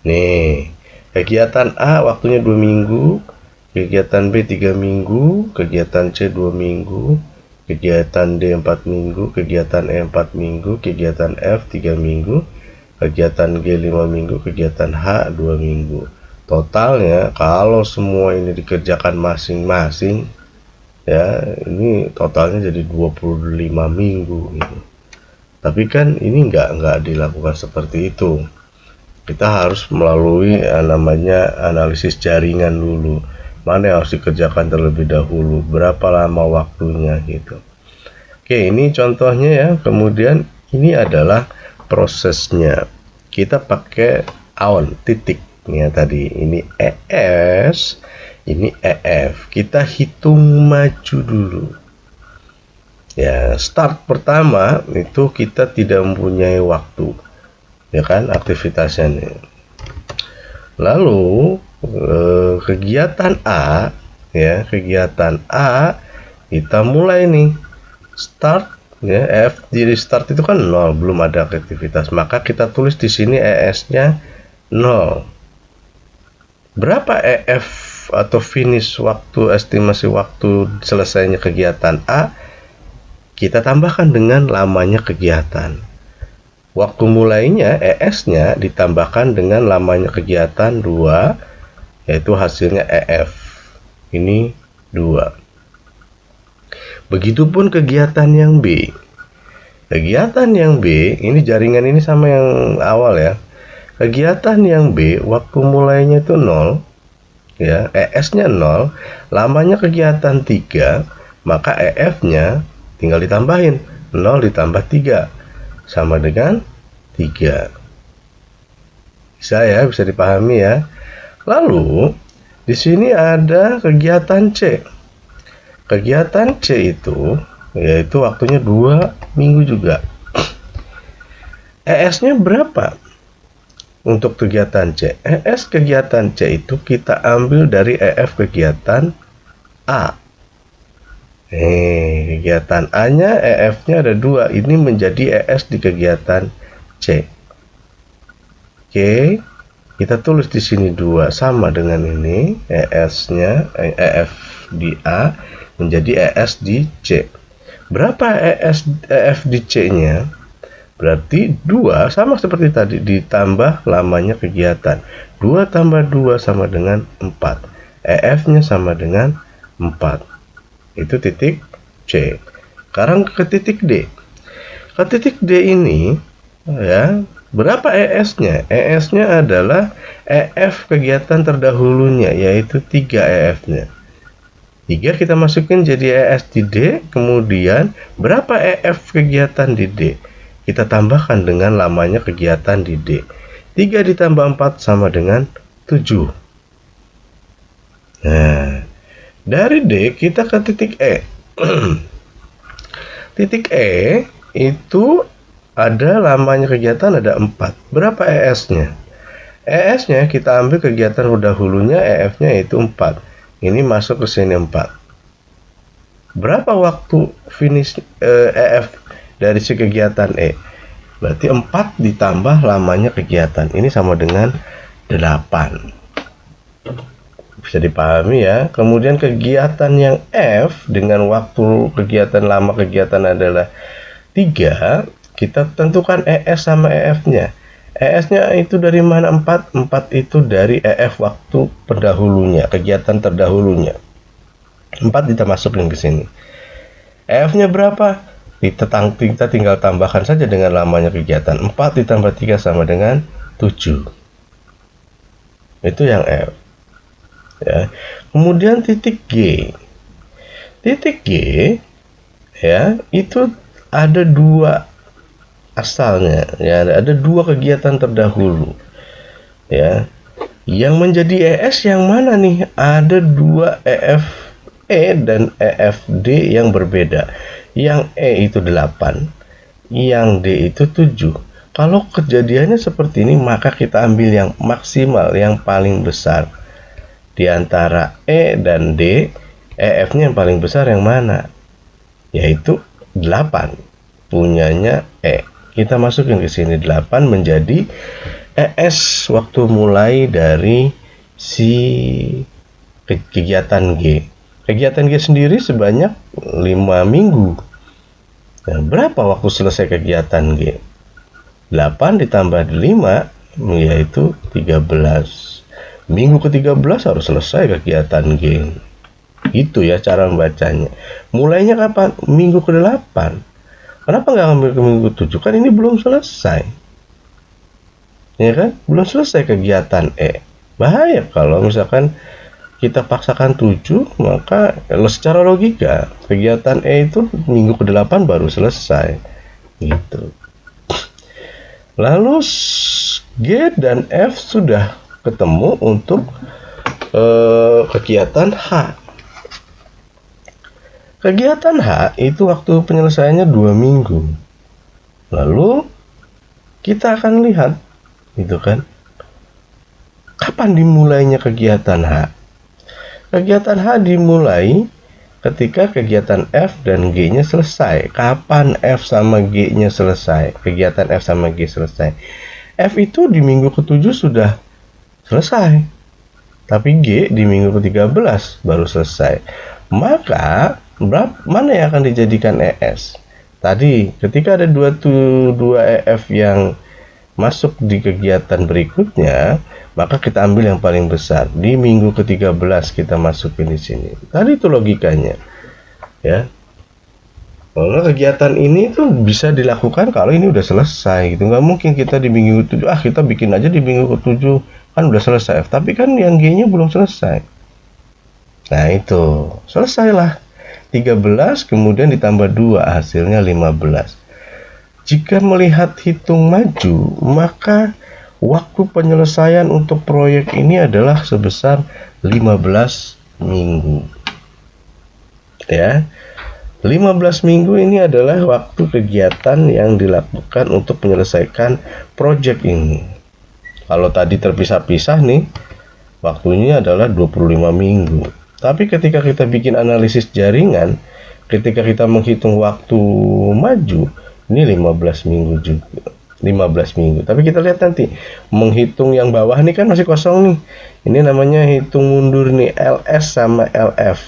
Nih, kegiatan A waktunya 2 minggu, kegiatan B 3 minggu, kegiatan C 2 minggu, kegiatan D 4 minggu, kegiatan E 4 minggu, kegiatan F 3 minggu, kegiatan G 5 minggu, kegiatan H 2 minggu. Totalnya kalau semua ini dikerjakan masing-masing ya, ini totalnya jadi 25 minggu gitu. Tapi kan ini nggak dilakukan seperti itu. Kita harus melalui namanya analisis jaringan dulu. Mana yang harus dikerjakan terlebih dahulu, berapa lama waktunya gitu. Oke, ini contohnya ya. Kemudian ini adalah prosesnya. Kita pakai on titik ya tadi. Ini ES, ini EF. Kita hitung maju dulu. Ya, start pertama itu kita tidak mempunyai waktu. Ya kan, aktivitasnya nih. Lalu kegiatan A ya, kegiatan A kita mulai nih. Start ya, F jadi start itu kan 0, belum ada aktivitas, maka kita tulis di sini ES-nya 0. Berapa EF atau finish waktu, estimasi waktu selesainya kegiatan A, kita tambahkan dengan lamanya kegiatan. Waktu mulainya ES-nya ditambahkan dengan lamanya kegiatan 2, yaitu hasilnya EF. Ini 2. Begitupun kegiatan yang B. Kegiatan yang B, ini jaringan ini sama yang awal ya. Kegiatan yang B, waktu mulainya itu 0, ya, ES-nya 0, lamanya kegiatan 3, maka EF-nya tinggal ditambahin 0 ditambah 3 sama dengan 3. Bisa ya, bisa dipahami ya. Lalu di sini ada kegiatan C. Kegiatan C itu yaitu waktunya 2 minggu juga. ES-nya berapa? Untuk kegiatan C, ES kegiatan C itu kita ambil dari EF kegiatan A. Kegiatan A-nya EF-nya ada 2, ini menjadi ES di kegiatan C. Oke, kita tulis di sini 2 sama dengan ini, ES-nya EF di A menjadi ES di C. Berapa EF di C-nya? Berarti 2 sama seperti tadi ditambah lamanya kegiatan. 2 tambah 2 sama dengan 4. EF-nya sama dengan 4. Itu titik C. Sekarang ke titik D. Ke titik D ini ya, berapa ES-nya? ES-nya adalah EF kegiatan terdahulunya, yaitu 3 EF-nya. 3 kita masukin jadi ES di D, kemudian berapa EF kegiatan di D? Kita tambahkan dengan lamanya kegiatan di D. 3 ditambah 4 sama dengan 7. Nah, dari D kita ke titik E. Titik E itu ada lamanya kegiatan ada 4. Berapa ES-nya? ES-nya kita ambil kegiatan dahulunya, EF-nya yaitu 4. Ini masuk ke sini 4. Berapa waktu finish EF dari si kegiatan E? Berarti 4 ditambah lamanya kegiatan. Ini sama dengan 8. Bisa dipahami ya. Kemudian kegiatan yang F dengan waktu kegiatan lama kegiatan adalah 3. Kita tentukan ES sama EF-nya. ES-nya itu dari mana? 4. 4 itu dari EF waktu pendahulunya, kegiatan terdahulunya. 4 kita masukin ke sini. EF-nya berapa? Kita tinggal tambahkan saja dengan lamanya kegiatan. 4 ditambah 3 sama dengan 7. Itu yang F. Ya. Kemudian titik G. Titik G ya, itu ada 2 asalnya ya, ada 2 kegiatan terdahulu ya. Yang menjadi ES yang mana nih? Ada 2 EFE dan EFD yang berbeda. Yang E itu 8, yang D itu 7. Kalau kejadiannya seperti ini, maka kita ambil yang maksimal, yang paling besar. di antara E dan D, EF-nya yang paling besar yang mana? Yaitu 8. Punyanya E. Kita masukin ke sini 8 menjadi ES waktu mulai dari si kegiatan G. Kegiatan G sendiri sebanyak 5 minggu. Nah, berapa waktu selesai kegiatan G? 8 ditambah 5 yaitu 13. Minggu ke-13 harus selesai kegiatan G. Itu ya cara membacanya. Mulainya kapan? Minggu ke-8. Kenapa nggak ambil ke minggu ke-7? Kan ini belum selesai. Ya kan? Belum selesai kegiatan E. Bahaya kalau misalkan kita paksakan 7, maka secara logika kegiatan E itu minggu ke-8 baru selesai. Gitu. Lalu G dan F sudah ketemu untuk kegiatan H. Kegiatan H itu waktu penyelesaiannya 2 minggu. Lalu kita akan lihat, gitu kan, kapan dimulainya kegiatan H. Kegiatan H dimulai ketika kegiatan F dan G-nya selesai. Kapan F sama G-nya selesai? Kegiatan F sama G selesai. F itu di minggu ke-7 sudah selesai. Tapi G di minggu ke-13 baru selesai. Maka mana yang akan dijadikan ES? Tadi ketika ada dua EF yang masuk di kegiatan berikutnya, maka kita ambil yang paling besar. Di minggu ke-13 kita masukin di sini. Tadi itu logikanya. Ya. Karena kegiatan ini tuh bisa dilakukan kalau ini udah selesai gitu. Nggak mungkin kita di minggu ke-7, kita bikin aja di minggu ke-7 kan udah selesai. Tapi kan yang G-nya belum selesai. Nah, itu. Selesailah. 13 kemudian ditambah 2 hasilnya 15. Jika melihat hitung maju, maka waktu penyelesaian untuk proyek ini adalah sebesar 15 minggu. Ya. 15 minggu ini adalah waktu kegiatan yang dilakukan untuk menyelesaikan proyek ini. Kalau tadi terpisah-pisah nih, waktunya adalah 25 minggu. Tapi ketika kita bikin analisis jaringan, ketika kita menghitung waktu maju, ini 15 minggu juga. 15 minggu. Tapi kita lihat nanti, menghitung yang bawah nih kan masih kosong nih. Ini namanya hitung mundur nih, LS sama LF.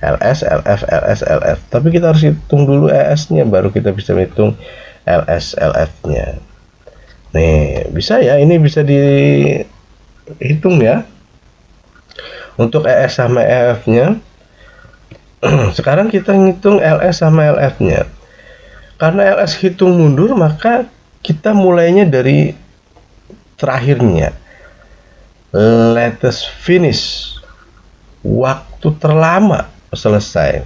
LS, LF, LS, LF. Tapi kita harus hitung dulu ES-nya, baru kita bisa hitung LS, LF-nya. Nih, bisa ya, ini bisa dihitung ya. Untuk ES sama EF-nya, sekarang kita ngitung LS sama LF-nya. Karena LS hitung mundur, maka kita mulainya dari terakhirnya. Latest finish. Waktu terlama selesai.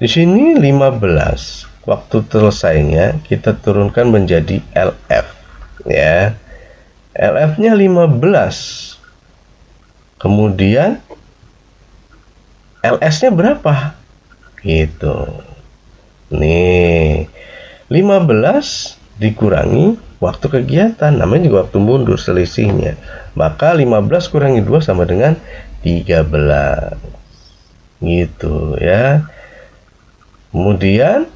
Di sini 15. Waktu selesainya kita turunkan menjadi LF. Ya. LF-nya 15. Kemudian LS-nya berapa? Gitu. Nih, 15 dikurangi waktu kegiatan, namanya juga waktu mundur selisihnya. Maka 15 kurangi 2 sama dengan 13. Gitu ya. Kemudian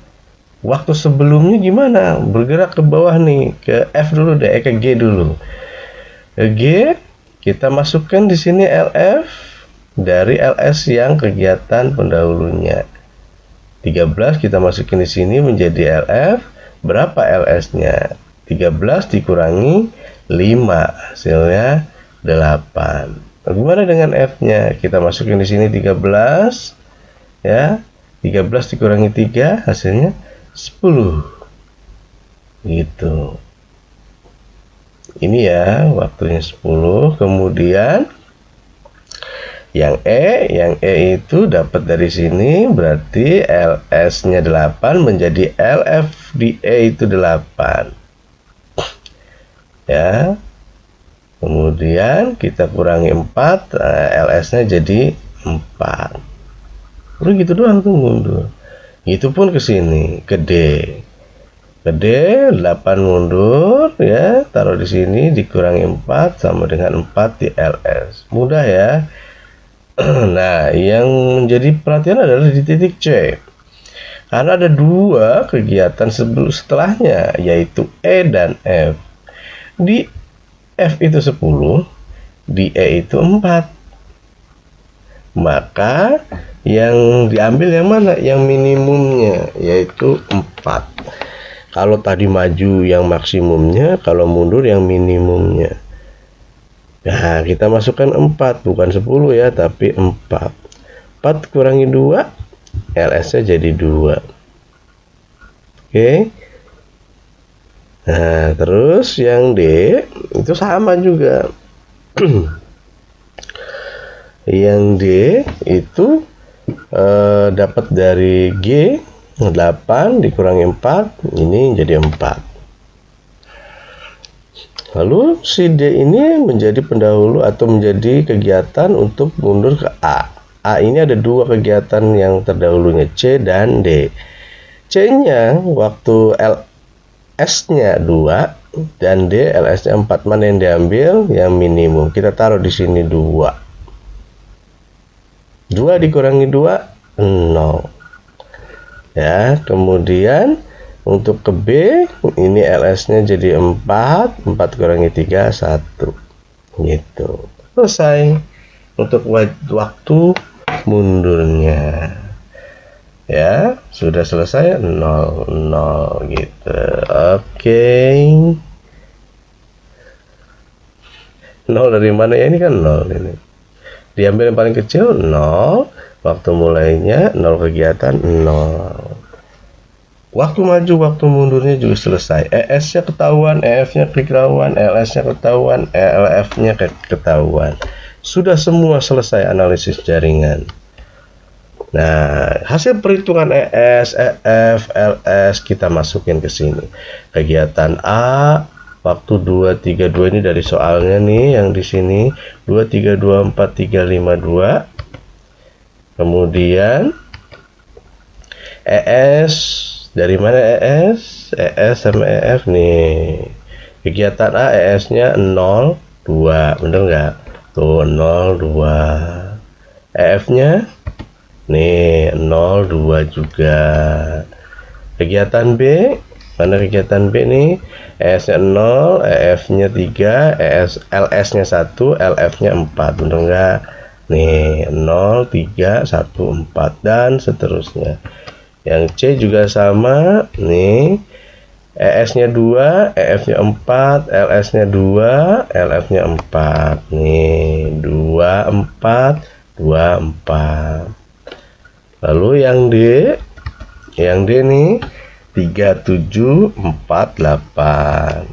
waktu sebelumnya gimana? Bergerak ke bawah nih, ke F dulu deh, ke G dulu. Ke G kita masukkan di sini LF dari LS yang kegiatan pendahulunya. 13 kita masukin di sini menjadi LF. Berapa LS-nya? 13 dikurangi 5, hasilnya 8. Bagaimana dengan F-nya? Kita masukin di sini 13, ya. 13 dikurangi 3, hasilnya 10. Gitu. Ini ya, waktunya 10. Kemudian yang E itu dapat dari sini, berarti LS-nya 8 menjadi LF di E itu 8. Ya. Kemudian kita kurangi 4, LS-nya jadi 4. Udah gitu doang tuh mundur. Itu pun ke sini, ke D. Ke D 8 mundur ya, taruh di sini dikurangi 4 sama dengan 4 di LS. Mudah ya. Nah, yang menjadi perhatian adalah di titik C. Karena ada dua kegiatan setelahnya, yaitu E dan F. Di F itu 10, di E itu 4. Maka yang diambil yang mana? Yang minimumnya, yaitu 4. Kalau tadi maju yang maksimumnya, kalau mundur yang minimumnya. Nah, kita masukkan 4, bukan 10 ya, tapi 4. 4 kurangi 2, LS-nya jadi 2. Oke. Nah, terus yang D itu sama juga. Yang D itu dapat dari G 8 dikurangi 4, ini jadi 4. Lalu si D ini menjadi pendahulu atau menjadi kegiatan untuk mundur ke A. A ini ada dua kegiatan yang terdahulunya, C dan D. C-nya waktu LS-nya 2 dan D LS-nya 4. Mana yang diambil? Yang minimum. Kita taruh di sini 2. 2 dikurangi 2, 0. Ya, kemudian untuk ke B, ini LS-nya jadi 4 kurangi 3, 1. Gitu. Selesai untuk waktu mundurnya. Ya, sudah selesai 0, 0 gitu. Oke. 0 dari mana ya? Ini kan 0 ini. Diambil yang paling kecil 0, waktu mulainya 0 kegiatan 0. Waktu maju, waktu mundurnya juga selesai. ES-nya ketahuan, EF-nya ketahuan, LS-nya ketahuan, LF-nya ketahuan. Sudah semua selesai analisis jaringan. Nah, hasil perhitungan ES, EF, LS kita masukin ke sini. Kegiatan A, waktu 2, 3, 2 ini dari soalnya nih yang di sini. 2, 3, 2, 4, 3, 5, 2. Kemudian ES, dari mana ES? ES sama EF nih. Kegiatan A ES-nya 0, 2. Bener nggak? Tuh 0, 2. EF-nya nih 0, 2 juga. Kegiatan B, mana kegiatan B nih? ES-nya 0, EF-nya 3, LS-nya 1, LF-nya 4. Bener nggak? Nih 0, 3, 1, 4 dan seterusnya. Yang C juga sama, nih ES-nya 2, EF-nya 4, LS-nya 2, LF-nya 4. Nih 2, 4, 2, 4. Lalu yang D nih 3, 7, 4, 8.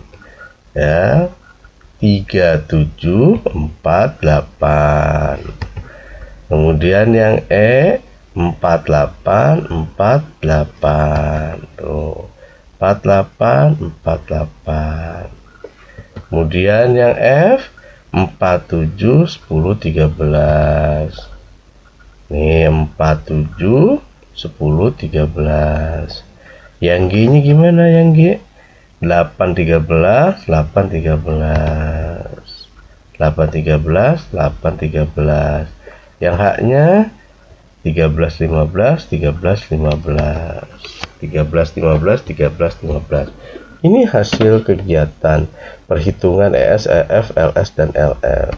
Ya, 3, 7, 4, 8. Kemudian yang E 48, 48. Tuh. 48, 48. Kemudian yang F 47, 10, 13. Nih 47, 10, 13. Yang G-nya gimana yang G? 8, 13, 8, 13. 8, 13, 8, 13. Yang H-nya 13, 15, 13, 15. 13, 15, 13, 15. Ini hasil kegiatan perhitungan ES, EF, LS, dan LF.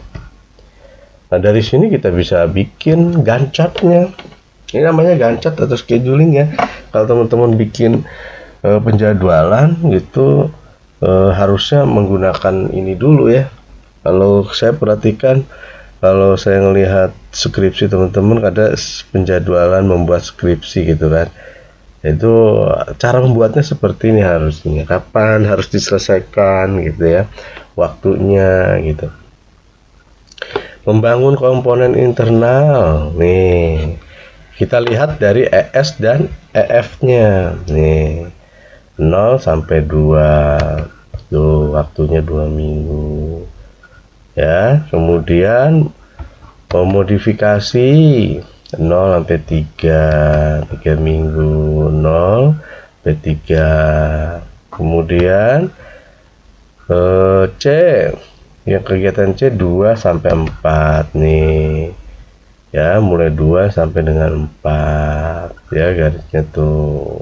Nah, dari sini kita bisa bikin Gantt-nya. Ini namanya Gantt atau scheduling ya. Kalau teman-teman bikin penjadwalan gitu, harusnya menggunakan ini dulu ya. Kalau saya perhatikan, kalau saya melihat skripsi teman-teman ada penjadwalan membuat skripsi gitu kan, itu cara membuatnya seperti ini harusnya, kapan harus diselesaikan gitu ya, waktunya gitu. Membangun komponen internal nih, kita lihat dari ES dan EF-nya nih 0 sampai 2, tuh waktunya 2 minggu ya. Kemudian memodifikasi 0 sampai 3 minggu, 0 sampai 3. Kemudian C, yang kegiatan C 2 sampai 4 nih ya, mulai 2 sampai dengan 4 ya, garisnya tuh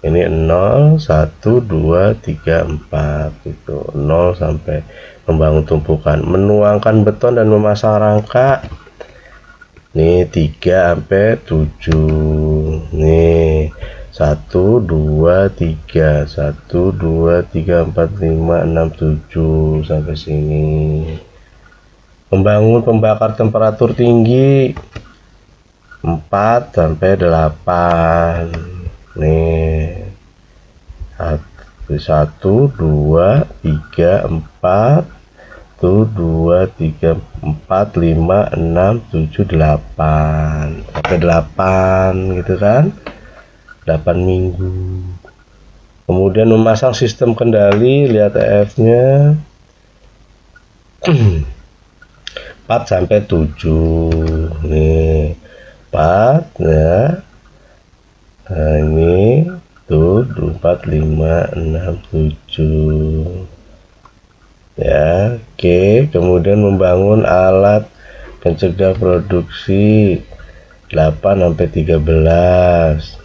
ini 0 1 2 3 4 gitu, 0 sampai membangun tumpukan, menuangkan beton dan memasang rangka nih 3 sampai 7 nih, 1 2 3 1 2 3 4 5 6 7 sampai sini. Membangun pembakar temperatur tinggi 4 sampai 8 nih, 1 2 3 4 1 2 3 4 5 6 7 8 sampai 8 gitu kan, 8 minggu. Kemudian memasang sistem kendali, lihat EF-nya 4 sampai 7 nih, 4 ya. Nah, ini tuh 4 5 6 7 ya. Oke, kemudian membangun alat pencegah produksi 8 sampai 13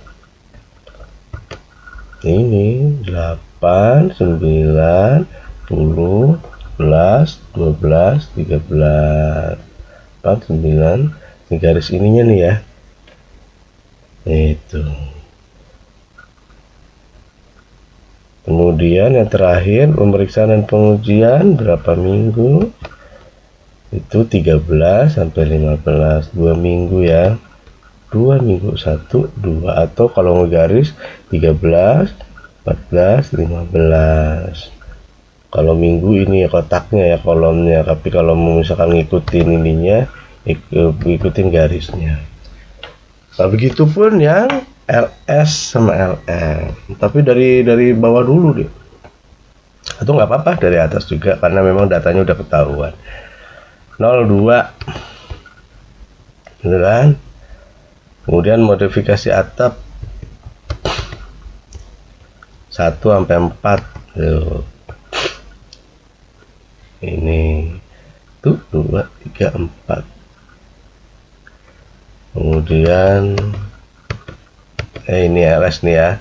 ini, 8 9 10 11 12 13 4 9 ini garis ininya nih ya, itu. Kemudian yang terakhir pemeriksaan dan pengujian berapa minggu, itu 13 sampai 15 2 minggu ya, 2 minggu 1 2, atau kalau ngegaris 13 14 15. Kalau minggu ini ya kotaknya ya, kolomnya, tapi kalau misalkan ngikutin ininya ikutin garisnya. Nah, begitupun yang LS sama LM, tapi dari bawah dulu deh, atau nggak apa-apa dari atas juga karena memang datanya udah ketahuan. 02 gitu kan. Kemudian modifikasi atap 1 sampai 4 tuh. Ini tuh 2 3 4. Kemudian ini LS nih ya,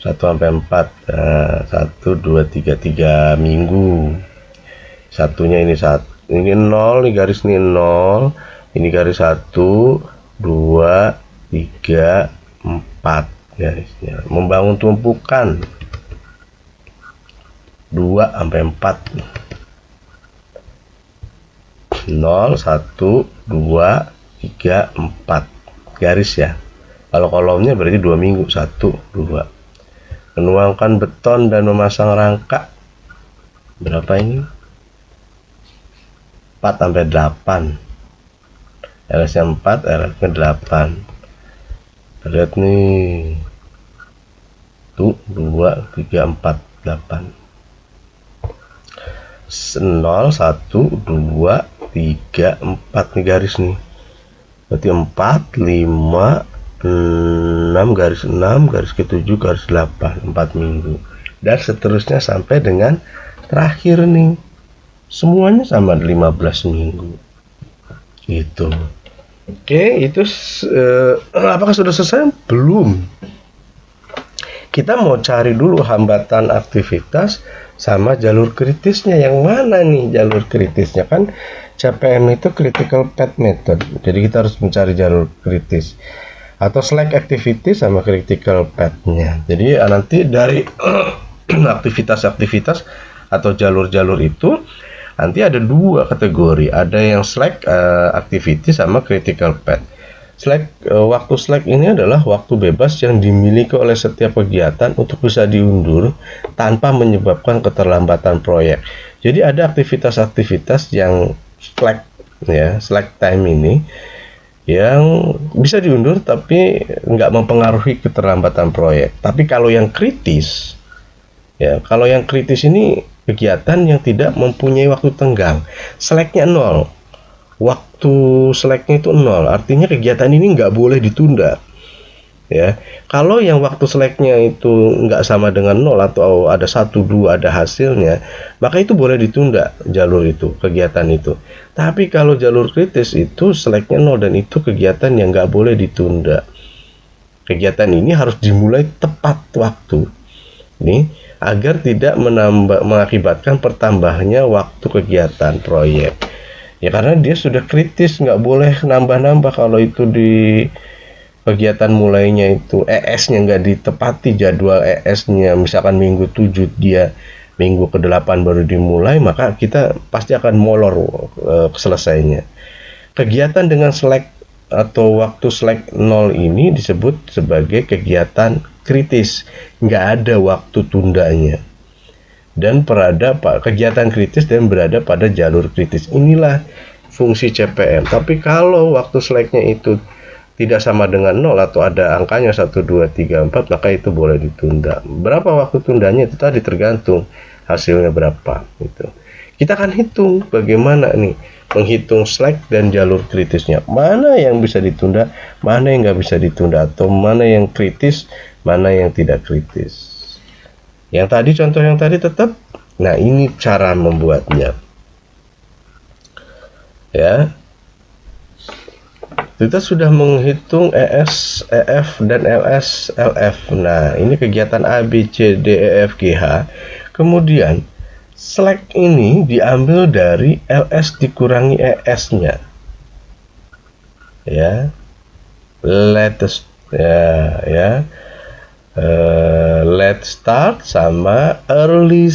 1 sampai 4. Nah, 1 2 3 3 minggu. Satunya ini ini 0 nih, garis nih 0, ini garis 1 2 3 4 garisnya. Membangun tumpukan 2 sampai 4 0 1 2 3 4 garis ya. Kalau kolomnya berarti 2 minggu 1 2. Menuangkan beton dan memasang rangka berapa ini, 4 sampai 8, LS-nya 4, LS-nya 8. Lihat nih, tuh 2 3 4 8, 0 1 2 3 4 nih garis nih, berarti 4 5 6 garis 6 garis ke-7 garis 8, 4 minggu, dan seterusnya sampai dengan terakhir nih, semuanya sama 15 minggu gitu. Oke, itu apakah sudah selesai? Belum. Kita mau cari dulu hambatan aktivitas sama jalur kritisnya. Yang mana nih jalur kritisnya? Kan CPM itu critical path method, jadi kita harus mencari jalur kritis atau slack activity sama critical path-nya. Jadi nanti dari aktivitas-aktivitas atau jalur-jalur itu nanti ada 2 kategori, ada yang slack activity sama critical path. Waktu slack ini adalah waktu bebas yang dimiliki oleh setiap kegiatan untuk bisa diundur tanpa menyebabkan keterlambatan proyek. Jadi ada aktivitas-aktivitas yang slack ya, slack time ini yang bisa diundur tapi nggak mempengaruhi keterlambatan proyek. Tapi kalau yang kritis ya, kalau yang kritis ini kegiatan yang tidak mempunyai waktu tenggang, slacknya 0, waktu slacknya itu 0, artinya kegiatan ini nggak boleh ditunda ya. Kalau yang waktu seleknya itu nggak sama dengan 0 atau ada 1, 2 ada hasilnya, maka itu boleh ditunda jalur itu, kegiatan itu. Tapi kalau jalur kritis itu seleknya 0 dan itu kegiatan yang nggak boleh ditunda. Kegiatan ini harus dimulai tepat waktu. Nih, agar tidak mengakibatkan pertambahannya waktu kegiatan proyek. Ya karena dia sudah kritis, nggak boleh nambah-nambah. Kalau itu di kegiatan mulainya itu ES-nya nggak ditepati, jadwal ES-nya misalkan minggu 7 dia minggu ke-8 baru dimulai, maka kita pasti akan molor selesainya. Kegiatan dengan selek atau waktu selek 0 ini disebut sebagai kegiatan kritis, nggak ada waktu tundanya dan kegiatan kritis dan berada pada jalur kritis. Inilah fungsi CPM. Tapi kalau waktu seleknya itu tidak sama dengan 0 atau ada angkanya 1, 2, 3, 4, maka itu boleh ditunda. Berapa waktu tundanya itu tadi tergantung hasilnya berapa gitu. Kita akan hitung bagaimana nih menghitung slack dan jalur kritisnya. Mana yang bisa ditunda, mana yang nggak bisa ditunda, atau mana yang kritis, mana yang tidak kritis. Yang tadi, contoh yang tadi tetap. Nah, ini cara membuatnya. Ya. Kita sudah menghitung ES, EF, dan LS, LF. Nah, ini kegiatan A, B, C, D, E, F, G, H. Kemudian, slack ini diambil dari LS dikurangi ES-nya. Ya. Latest. Ya. Late start sama early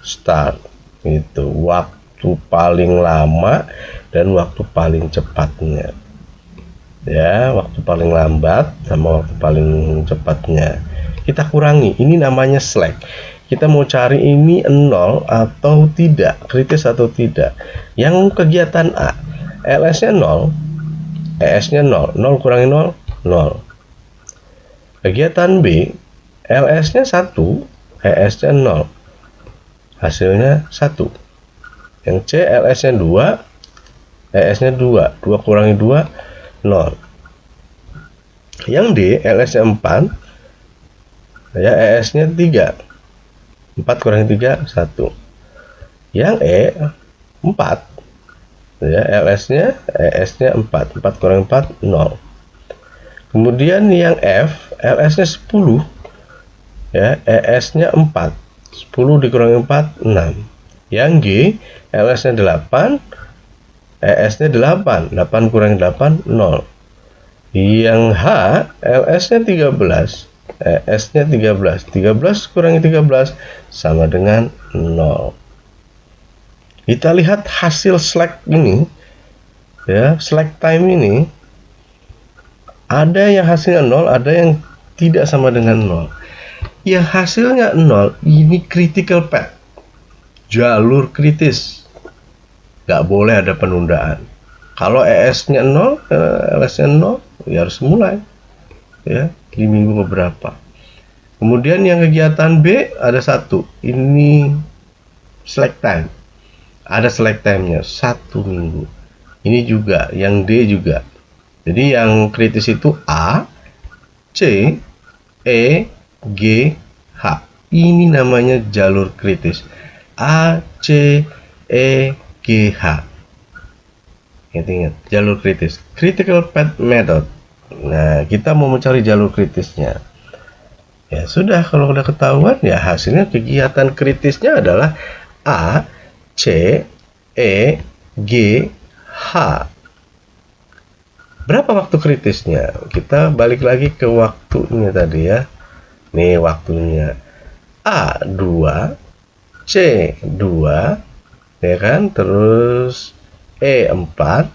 start. Itu waktu paling lama dan waktu paling cepatnya. Ya, waktu paling lambat sama waktu paling cepatnya kita kurangi. Ini namanya slack. Kita mau cari ini 0 atau tidak, kritis atau tidak. Yang kegiatan A, LS-nya 0, ES-nya 0, 0 kurangi 0, 0. Kegiatan B, LS-nya 1, ES-nya 0, hasilnya 1. Yang C, LS-nya 2, ES-nya 2, 2 kurangi 2, 0. Yang D, LS-nya 4, ya, ES-nya 3, 4 kurangi 3, 1. Yang E, 4, ya, LS-nya, ES-nya 4, 4 kurangi 4, 0. Kemudian yang F, LS-nya 10, ya, ES-nya 4, 10 dikurangi 4, 6. Yang G, LS-nya 8, ES-nya 8, 8 kurangi 8, 0. Yang H, LS-nya 13, ES-nya 13, 13 kurangi 13 sama dengan 0. Kita lihat hasil slack ini, ya, slack time ini, ada yang hasilnya 0, ada yang tidak sama dengan 0. Yang hasilnya 0, ini critical path, jalur kritis. Nggak boleh ada penundaan. Kalau ES-nya 0, LS-nya 0, ya harus mulai. Ya, di minggu beberapa. Kemudian yang kegiatan B ada 1. Ini slack time. Ada slack time-nya 1 minggu. Ini juga, yang D juga. Jadi yang kritis itu A, C, E, G, H. Ini namanya jalur kritis. A, C, E, G, H. Ingat, jalur kritis. Critical path method. Nah, kita mau mencari jalur kritisnya. Ya sudah, kalau udah ketahuan, ya hasilnya kegiatan kritisnya adalah A, C, E, G, H. Berapa waktu kritisnya? Kita balik lagi ke waktunya tadi ya. Nih waktunya. A 2, C 2, ya kan? Terus E 4,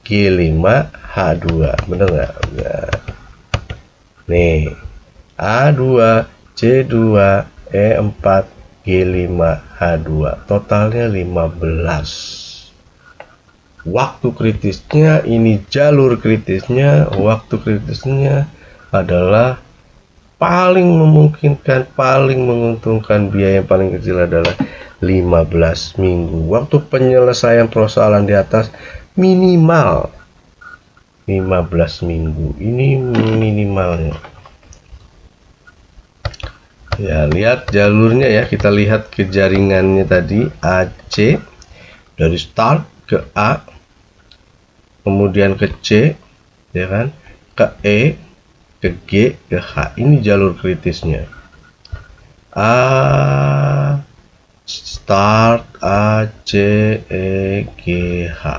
G 5, H 2. Bener nggak? Nah. Nih, A 2, C 2, E 4, G 5, H 2. Totalnya 15. Waktu kritisnya, ini jalur kritisnya, waktu kritisnya adalah paling memungkinkan, paling menguntungkan, biaya yang paling kecil adalah 15 minggu. Waktu penyelesaian persoalan di atas minimal 15 minggu. Ini minimalnya. Ya, lihat jalurnya ya, kita lihat ke jaringannya tadi AC dari start ke A, kemudian ke C, ya kan, ke E, ke G, ke H. Ini jalur kritisnya. A, start A, C, E, G, H.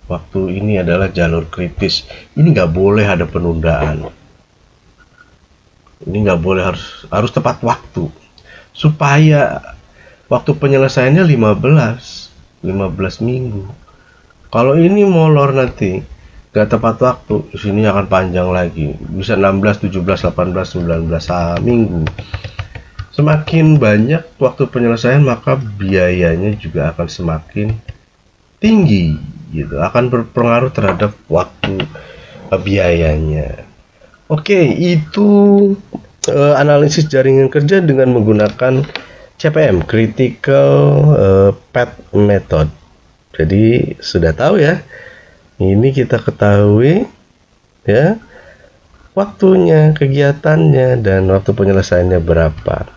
Waktu ini adalah jalur kritis. Ini nggak boleh ada penundaan. Ini nggak boleh, harus tepat waktu. Supaya waktu penyelesaiannya 15 minggu. Kalau ini molor nanti, nggak tepat waktu, sini akan panjang lagi. Bisa 16, 17, 18, 19 minggu. Semakin banyak waktu penyelesaian, maka biayanya juga akan semakin tinggi, gitu. Akan berpengaruh terhadap waktu biayanya. Oke, itu analisis jaringan kerja dengan menggunakan CPM, Critical Path Method. Jadi sudah tahu ya. Ini kita ketahui ya waktunya, kegiatannya, dan waktu penyelesaiannya berapa.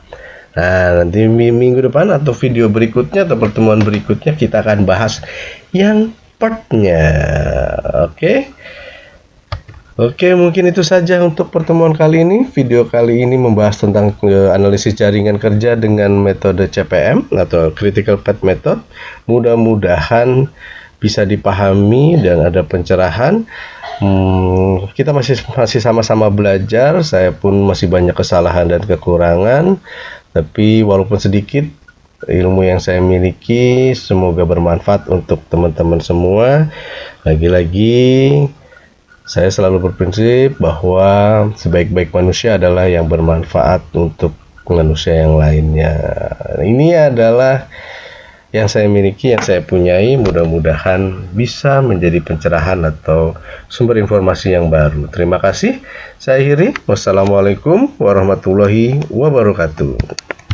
Nah, nanti minggu depan atau video berikutnya atau pertemuan berikutnya kita akan bahas yang partnya. Oke, mungkin itu saja untuk pertemuan kali ini. Video kali ini membahas tentang analisis jaringan kerja dengan metode CPM atau Critical Path Method. Mudah-mudahan bisa dipahami dan ada pencerahan. Kita masih sama-sama belajar. Saya pun masih banyak kesalahan dan kekurangan, tapi walaupun sedikit, ilmu yang saya miliki semoga bermanfaat untuk teman-teman semua. Lagi-lagi saya selalu berprinsip bahwa sebaik-baik manusia adalah yang bermanfaat untuk manusia yang lainnya. Ini adalah yang saya miliki, yang saya punyai. Mudah-mudahan bisa menjadi pencerahan atau sumber informasi yang baru. Terima kasih. Saya akhiri. Wassalamualaikum warahmatullahi wabarakatuh.